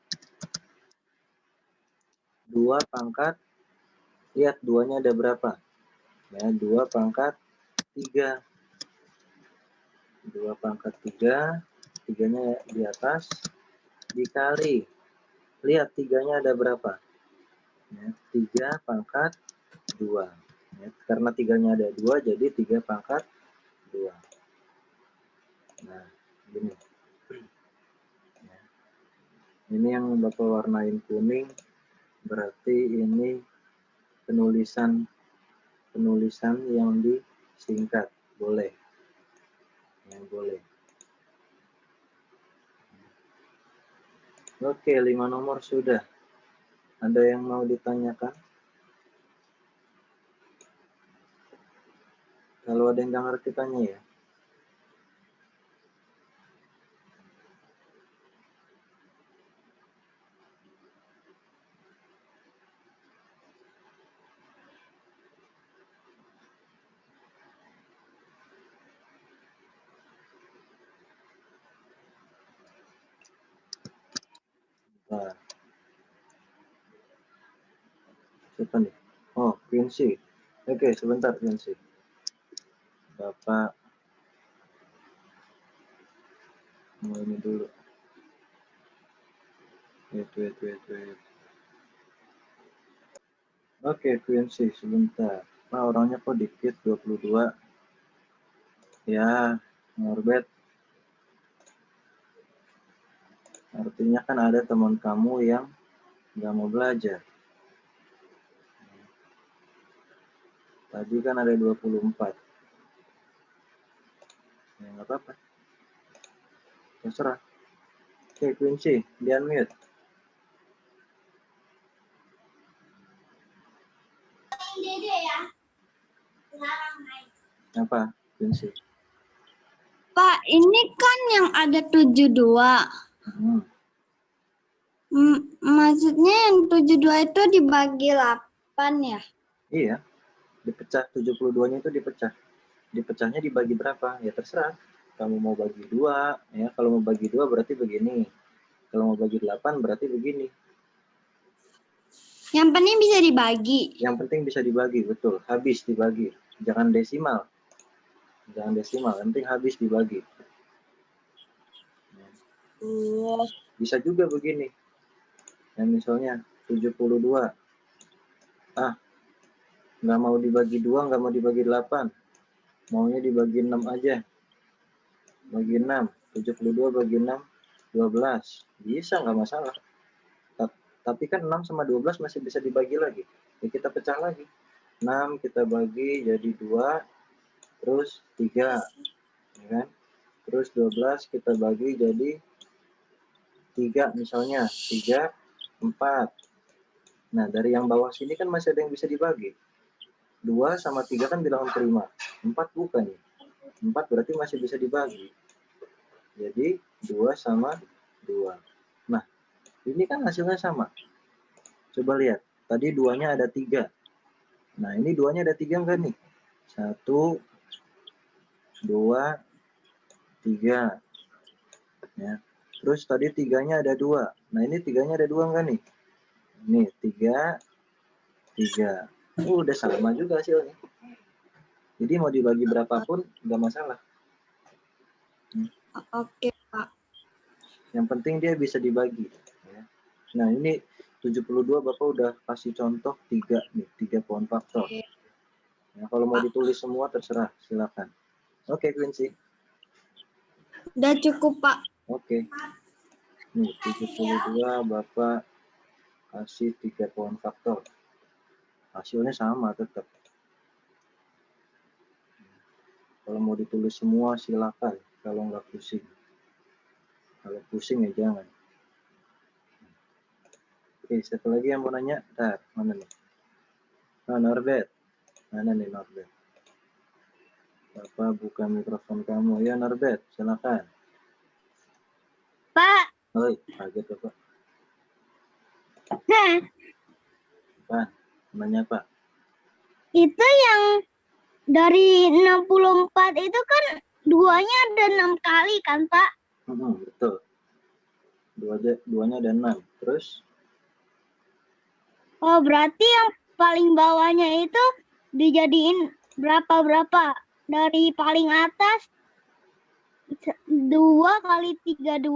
2 pangkat, lihat 2-nya ada berapa? Ya, 2 pangkat 3. 2 pangkat 3, 3-nya di atas, dikali. Lihat 3-nya ada berapa? Ya, 3 pangkat 2. Ya, karena 3-nya ada 2, jadi 3 pangkat 2. Nah, gini. Ya. Ini yang Bapak warnain kuning, berarti ini penulisan yang disingkat. Boleh. Ya, boleh. Oke, 5 nomor sudah. Ada yang mau ditanyakan? Kalau ada yang nggak ngerti tanya ya. Nah, siapa nih? Oh, Quincy. Oke, sebentar Quincy. Bapak mau ini dulu. Wait. Oke, Quincy, sebentar. Nah, orangnya kok dikit, 22. Ya, ngorbet. Artinya kan ada teman kamu yang nggak mau belajar. Tadi kan ada 24. Ya, nggak apa-apa. Terserah. Oke, Quincy, di-unmute. Apa, Quincy? Pak, ini kan yang ada 72. Maksudnya yang 72 itu dibagi 8 ya? Iya, dipecah. 72-nya itu dipecah. dipecahnya dibagi berapa? Ya terserah. Kamu mau bagi 2, ya. Kalau mau bagi 2 berarti begini. Kalau mau bagi 8 berarti begini. Yang penting bisa dibagi. Yang penting bisa dibagi, betul. Habis dibagi. Jangan desimal. Jangan desimal, yang penting habis dibagi. Bisa juga begini. Yang misalnya 72. Nggak mau dibagi 2, nggak mau dibagi 8. Maunya dibagi 6 aja. Bagi 6. 72 bagi 6, 12. Bisa, nggak masalah. Tapi kan 6 sama 12 masih bisa dibagi lagi. Ya kita pecah lagi. 6 kita bagi jadi 2, terus 3. Ya kan? Terus 12 kita bagi jadi 3 misalnya. 3, 4. Nah, dari yang bawah sini kan masih ada yang bisa dibagi. 2 sama 3 kan bilangan prima. 4 bukan ya? 4 berarti masih bisa dibagi. Jadi 2 sama 2. Nah, ini kan hasilnya sama. Coba lihat. Tadi 2-nya ada 3. Nah, ini 2-nya ada 3 enggak nih? 1, 2, 3. Ya. Terus tadi 3-nya ada 2. Nah, ini 3-nya ada 2 enggak nih? Ini 3, 3. Udah sama juga hasilnya. Jadi mau dibagi berapapun enggak masalah. Oke, Pak. Yang penting dia bisa dibagi. Ya. Nah, ini 72 Bapak udah kasih contoh 3 nih, 3 pohon faktor. Ya, kalau mau ditulis semua terserah, silakan. Oke, Quincy. Udah cukup, Pak. Oke. Nih, 72 Bapak kasih 3 pohon faktor. Hasilnya sama tetap. Kalau mau ditulis semua silakan, kalau nggak pusing. Kalau pusing ya jangan. Oke, satu lagi yang mau nanya. Mana nih? Norbert. Mana nih Norbert? Bapak buka mikrofon kamu. Ya Norbert, silakan. Pak. Oi, kaget Bapak. Pak, nanya Pak. Itu yang dari 64 itu kan duanya ada 6 kali kan, Pak? Betul. Duanya ada 6. Terus? Oh, berarti yang paling bawahnya itu dijadiin berapa-berapa? Dari paling atas 2 kali 32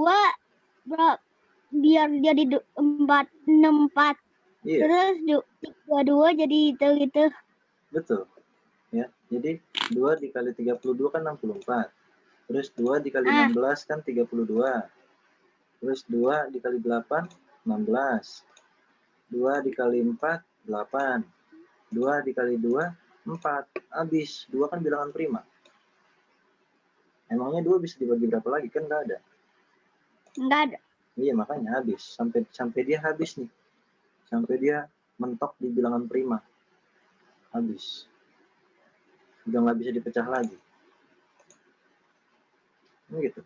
biar jadi 64. Iya. Terus 32 jadi gitu. Betul. Ya, jadi 2 dikali 32 kan 64. Terus 2 dikali 16 kan 32. Terus 2 dikali 8, 16. 2 dikali 4, 8. 2 dikali 2, 4. Habis. 2 kan bilangan prima. Emangnya 2 bisa dibagi berapa lagi? Kan nggak ada. Nggak ada. Iya, makanya habis. Sampai dia habis nih. Sampai dia mentok di bilangan prima. Habis. Udah nggak bisa dipecah lagi. Ini gitu.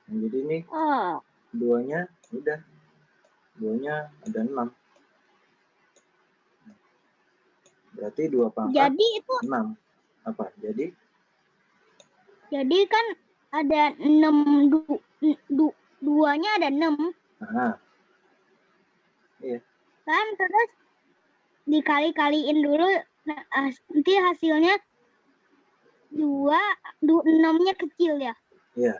Nah, jadi ini duanya udah. Duanya ada 6. Berarti 2 pangkat jadi itu 6. Apa? Jadi kan ada 6, duanya ada 6. Nah, iya. Kan terus dikali-kaliin dulu, nanti hasilnya 6-nya kecil ya? Iya.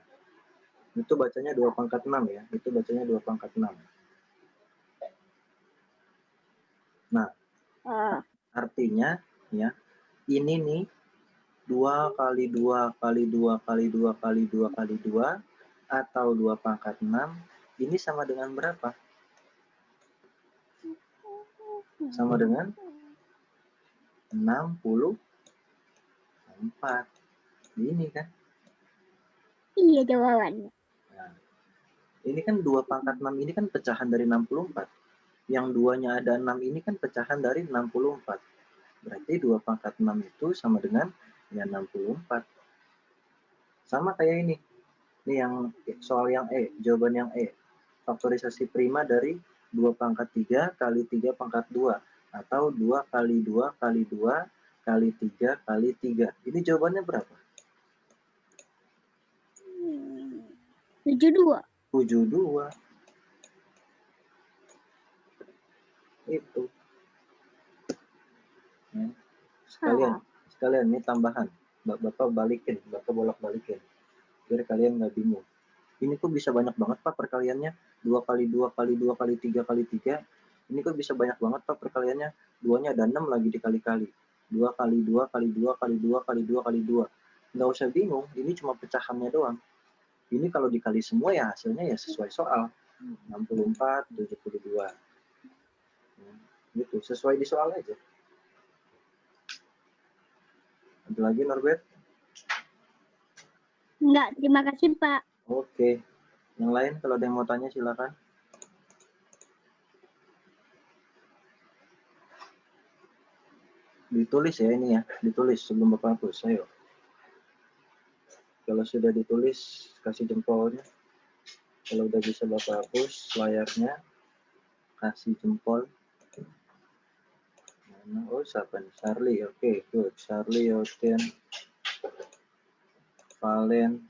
Itu bacanya 2 pangkat 6 ya. Itu bacanya 2 pangkat 6. Nah, artinya ya, ini nih 2 kali 2 kali 2 kali 2 kali 2 kali 2 atau 2 pangkat 6 ini sama dengan berapa? Sama dengan 64. Ini kan? Iya jawabannya. Nah, ini kan 2 pangkat 6 ini kan pecahan dari 64. Yang duanya ada 6 ini kan pecahan dari 64. Berarti 2 pangkat 6 itu sama dengan ya 64. Sama kayak ini. Ini yang soal yang E, jawaban yang E. Faktorisasi prima dari 2 pangkat 3 kali 3 pangkat 2. Atau 2 kali 2 kali 2 kali 3 kali 3. Ini jawabannya berapa? 72. 72. Itu. Ya. Sekalian ini tambahan. Bapak balikin, Bapak bolak-balikin. Biar kalian nggak bingung. Ini kok bisa banyak banget Pak perkaliannya? 2 kali 2 kali 2 kali 3 kali 3. Ini kok bisa banyak banget Pak perkaliannya? 2-nya ada 6 lagi dikali-kali. 2 kali 2 kali 2 kali 2 kali 2 kali 2. Nggak usah bingung, ini cuma pecahannya doang. Ini kalau dikali semua ya hasilnya ya sesuai soal. 64, 72. Gitu, sesuai di soal aja. Ada lagi Norbert? Enggak, terima kasih Pak. Oke. Yang lain kalau ada yang mau tanya silakan. Ditulis ya ini ya, ditulis sebelum Bapak hapus. Ayo. Kalau sudah ditulis, kasih jempolnya. Kalau udah bisa Bapak hapus layarnya, kasih jempol. Mana? Oh, siapa nih? Charlie. Oke, good. Charlie, Yoten, Valen.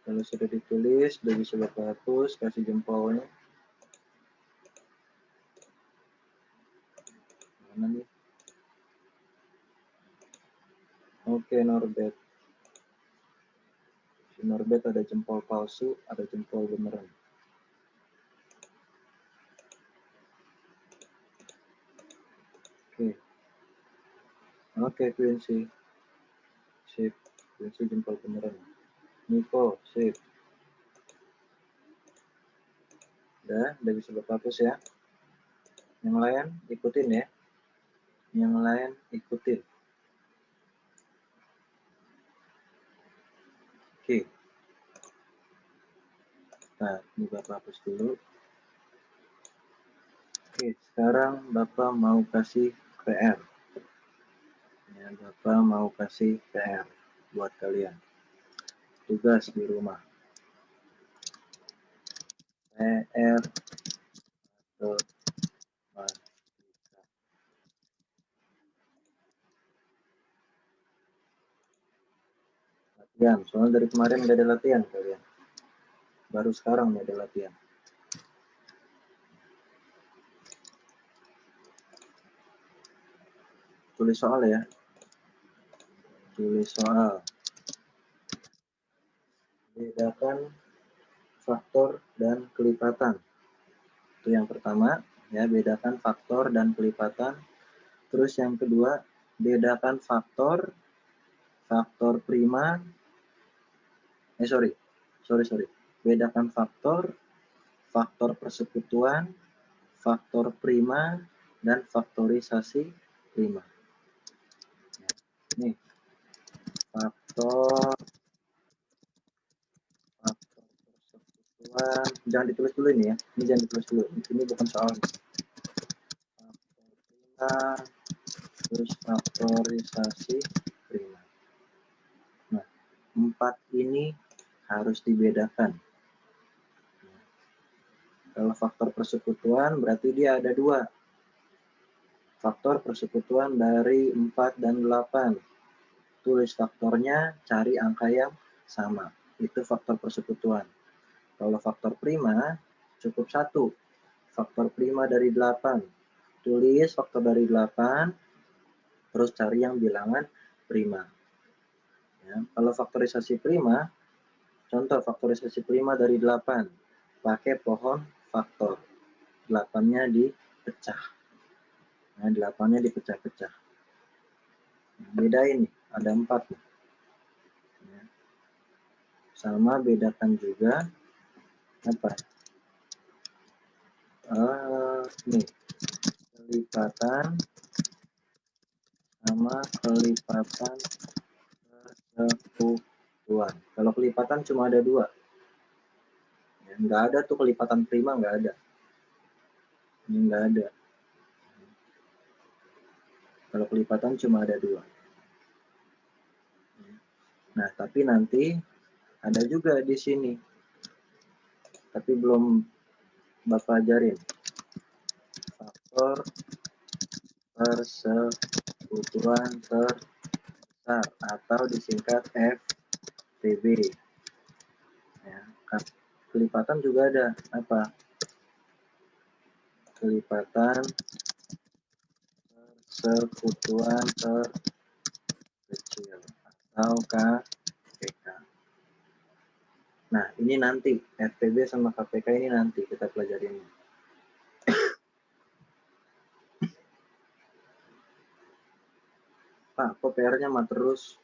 Kalau sudah ditulis, udah bisa Bapak hapus, kasih jempolnya. Mana nih? Oke, Norbert. Si Norbert ada jempol palsu, ada jempol beneran. Oke. Oke, Quincy. Sip. Quincy jempol beneran. Nico, sip. Udah bisa Bapak hapus ya. Yang lain ikutin ya. Yang lain ikutin. Oke. Nah, ini Bapak hapus dulu. Oke, sekarang Bapak mau kasih PR. Ya, Bapak mau kasih PR buat kalian. Tugas di rumah. PR atau latihan. Soalnya dari kemarin nggak ada latihan kalian. Baru sekarang nih ada latihan. Tulis soal ya. Tulis soal. Bedakan faktor dan kelipatan. Itu yang pertama, ya, bedakan faktor dan kelipatan. Terus yang kedua, bedakan faktor prima. Sorry. Bedakan faktor persekutuan, faktor prima, dan faktorisasi prima. Nih, faktor persekutuan, jangan ditulis dulu ini ya. Ini jangan ditulis dulu. Ini bukan soal. Faktor prima, terus faktorisasi prima. Nah, 4 ini harus dibedakan. Kalau faktor persekutuan berarti dia ada 2. Faktor persekutuan dari 4 dan 8. Tulis faktornya, cari angka yang sama. Itu faktor persekutuan. Kalau faktor prima cukup 1. Faktor prima dari 8. Tulis faktor dari 8, terus cari yang bilangan prima. Ya, kalau faktorisasi prima, contoh faktorisasi prima dari 8, pakai pohon faktor. 8-nya dipecah. Nah, 8-nya dipecah-pecah. Bedain nih, ada 4 nih. Ya. Sama bedakan juga apa? Nih, kelipatan sama kelipatan persekutuan. Kalau kelipatan cuma ada 2. Ya, nggak ada tuh kelipatan prima, nggak ada. Ini nggak ada. Kalau kelipatan cuma ada 2. Nah, tapi nanti ada juga di sini. Tapi belum Bapak ajarin. faktor persekutuan terbesar atau disingkat FPB. Ya, kelipatan juga ada apa? Kelipatan persekutuan terkecil atau KPK. Nah, ini nanti FPB sama KPK ini nanti kita pelajarin. Pak, kok PR-nya mah terus?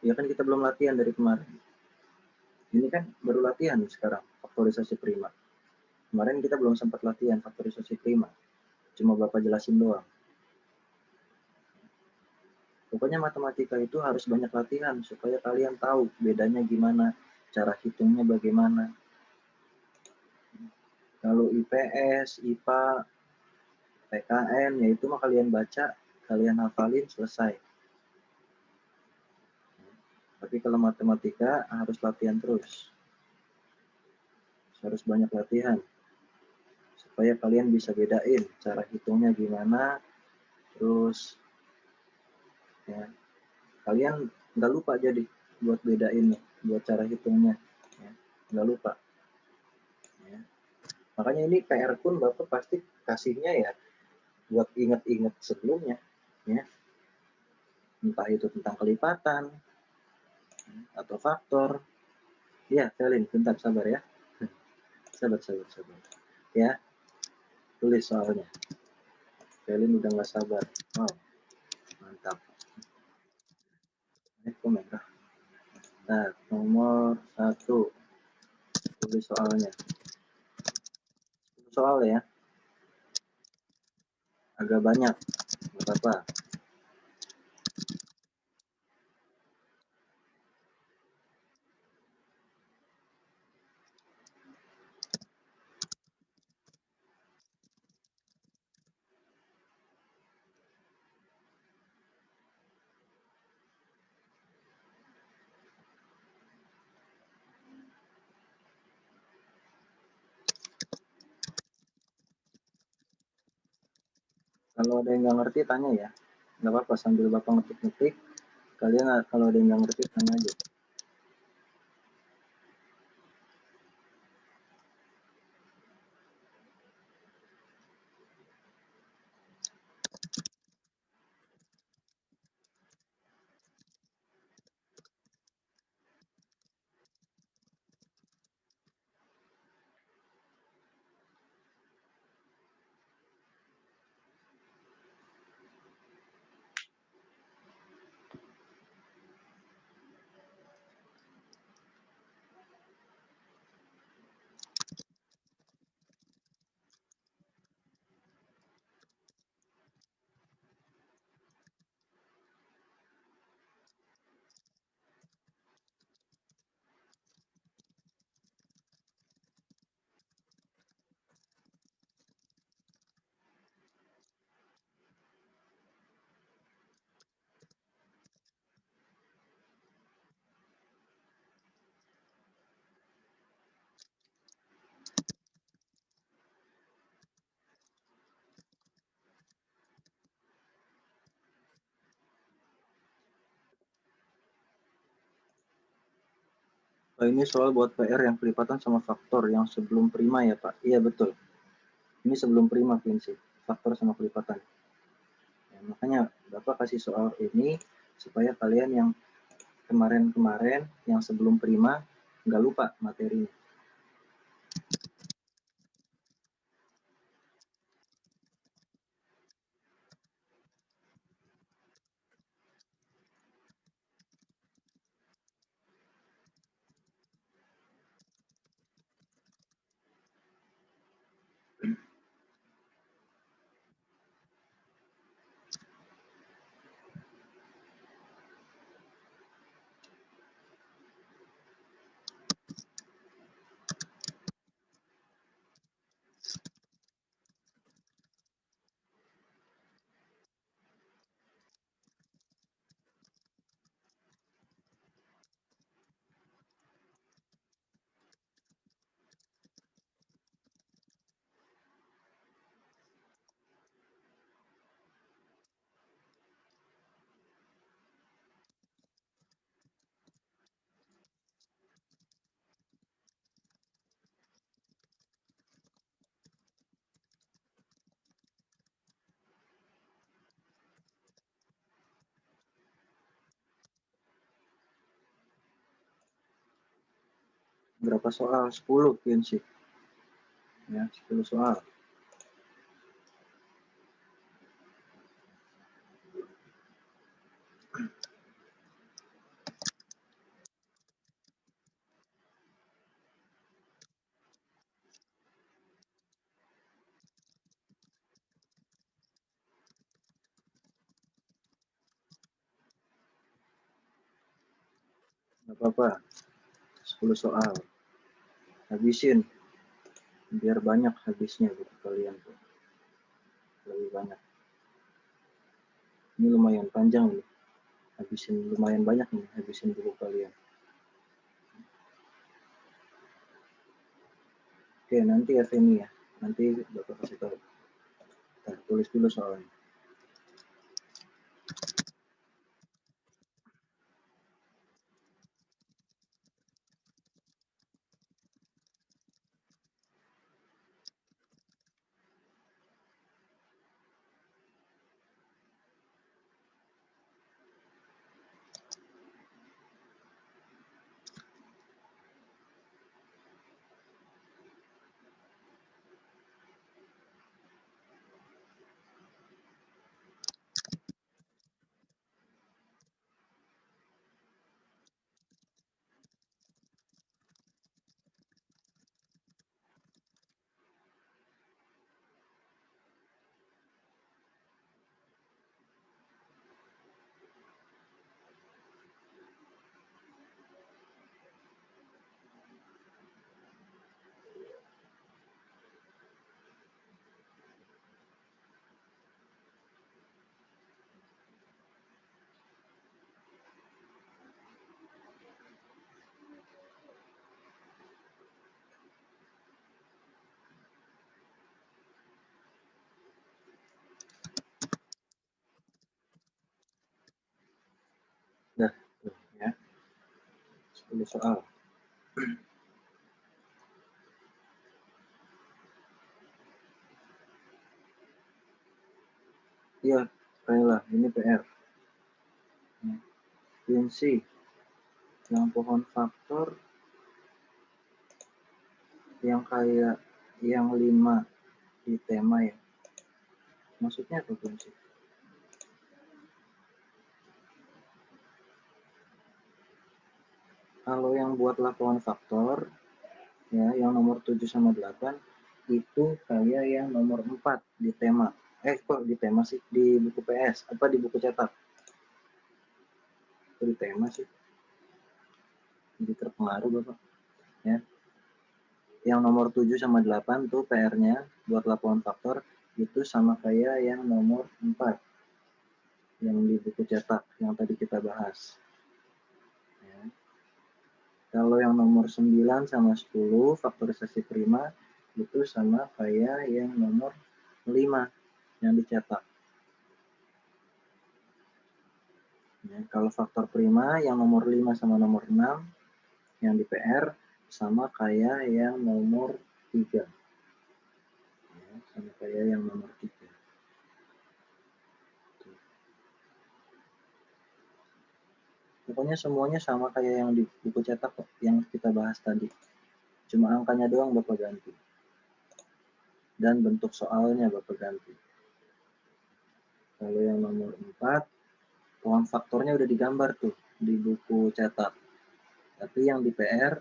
Ya kan kita belum latihan dari kemarin. Ini kan baru latihan sekarang, faktorisasi prima. Kemarin kita belum sempat latihan faktorisasi prima. Cuma Bapak jelasin doang. Pokoknya matematika itu harus banyak latihan supaya kalian tahu bedanya gimana, cara hitungnya bagaimana. Kalau IPS, IPA, PKN, ya itu mah kalian baca, kalian hafalin, selesai. Tapi kalau matematika harus latihan terus. Harus banyak latihan. Supaya kalian bisa bedain cara hitungnya gimana. Terus ya, kalian nggak lupa jadi buat bedain nih, buat cara hitungnya. Ya, nggak lupa. Ya. Makanya ini PR pun Bapak pasti kasihnya ya buat inget-inget sebelumnya. Ya. Entah itu tentang kelipatan, atau faktor. Ya, Felin, bentar sabar ya. Sabar. Ya, tulis soalnya. Felin udah nggak sabar. Wow, mantap. Kok merah? Nah, nomor 1. Tulis soalnya. Soal ya. Agak banyak. Nggak apa-apa. Kalau ada yang nggak ngerti, tanya ya. Nggak apa-apa, sambil Bapak ngetik-ngetik. Kalian kalau ada yang nggak ngerti, tanya aja. Oh, ini soal buat PR yang kelipatan sama faktor yang sebelum prima ya Pak? Iya betul. Ini sebelum prima prinsip, faktor sama kelipatan. Ya, makanya Bapak kasih soal ini supaya kalian yang kemarin-kemarin, yang sebelum prima, nggak lupa materinya. Berapa soal? 10 Quincy. Ya, 10 soal. Nggak apa-apa. 10 soal. Habisin. Biar banyak habisnya buat kalian tuh. Lebih banyak. Ini lumayan panjang nih. Habisin lumayan banyak nih, habisin buku kalian. Oke, nanti ya Feni ya. Nanti Bapak kasih tahu. Nah, tulis dulu soalnya. Dah, tuh, ya. 10 soal. Iya, kayalah, ini PR. Quincy, yang pohon faktor, yang kayak yang 5 di tema ya. Maksudnya apa Quincy? Kalau yang buat laporan faktor, ya, yang nomor 7 sama 8, itu kayak yang nomor 4 di tema. Kok di tema sih? Di buku PS, apa di buku cetak? Itu di tema sih. Jadi terpengaruh Bapak. Ya. Yang nomor 7 sama 8 tuh PR-nya buat laporan faktor, itu sama kayak yang nomor 4. Yang di buku cetak, yang tadi kita bahas. Ya. Kalau yang nomor 9 sama 10 faktorisasi prima itu sama kayak yang nomor 5 yang dicetak. Ya, kalau faktor prima yang nomor 5 sama nomor 6 yang di PR sama kayak yang nomor 3. Ya, sama kayak yang nomor 3. Pokoknya semuanya sama kayak yang di buku cetak yang kita bahas tadi. Cuma angkanya doang Bapak ganti. Dan bentuk soalnya Bapak ganti. Kalau yang nomor 4, pohon faktornya udah digambar tuh di buku cetak. Tapi yang di PR,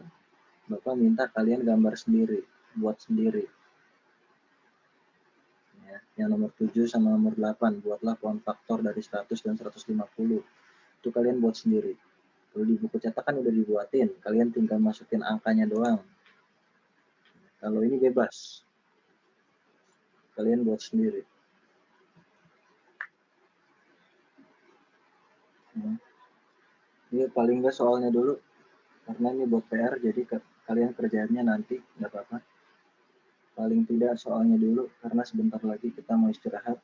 Bapak minta kalian gambar sendiri, buat sendiri. Ya, yang nomor 7 sama nomor 8, buatlah pohon faktor dari 100 dan 150. Itu kalian buat sendiri. Kalau di buku cetak kan udah dibuatin, kalian tinggal masukin angkanya doang. Kalau ini bebas. Kalian buat sendiri. Ya. Ini paling nggak soalnya dulu, karena ini buat PR, jadi kalian kerjaannya nanti, nggak apa-apa. Paling tidak soalnya dulu, karena sebentar lagi kita mau istirahat.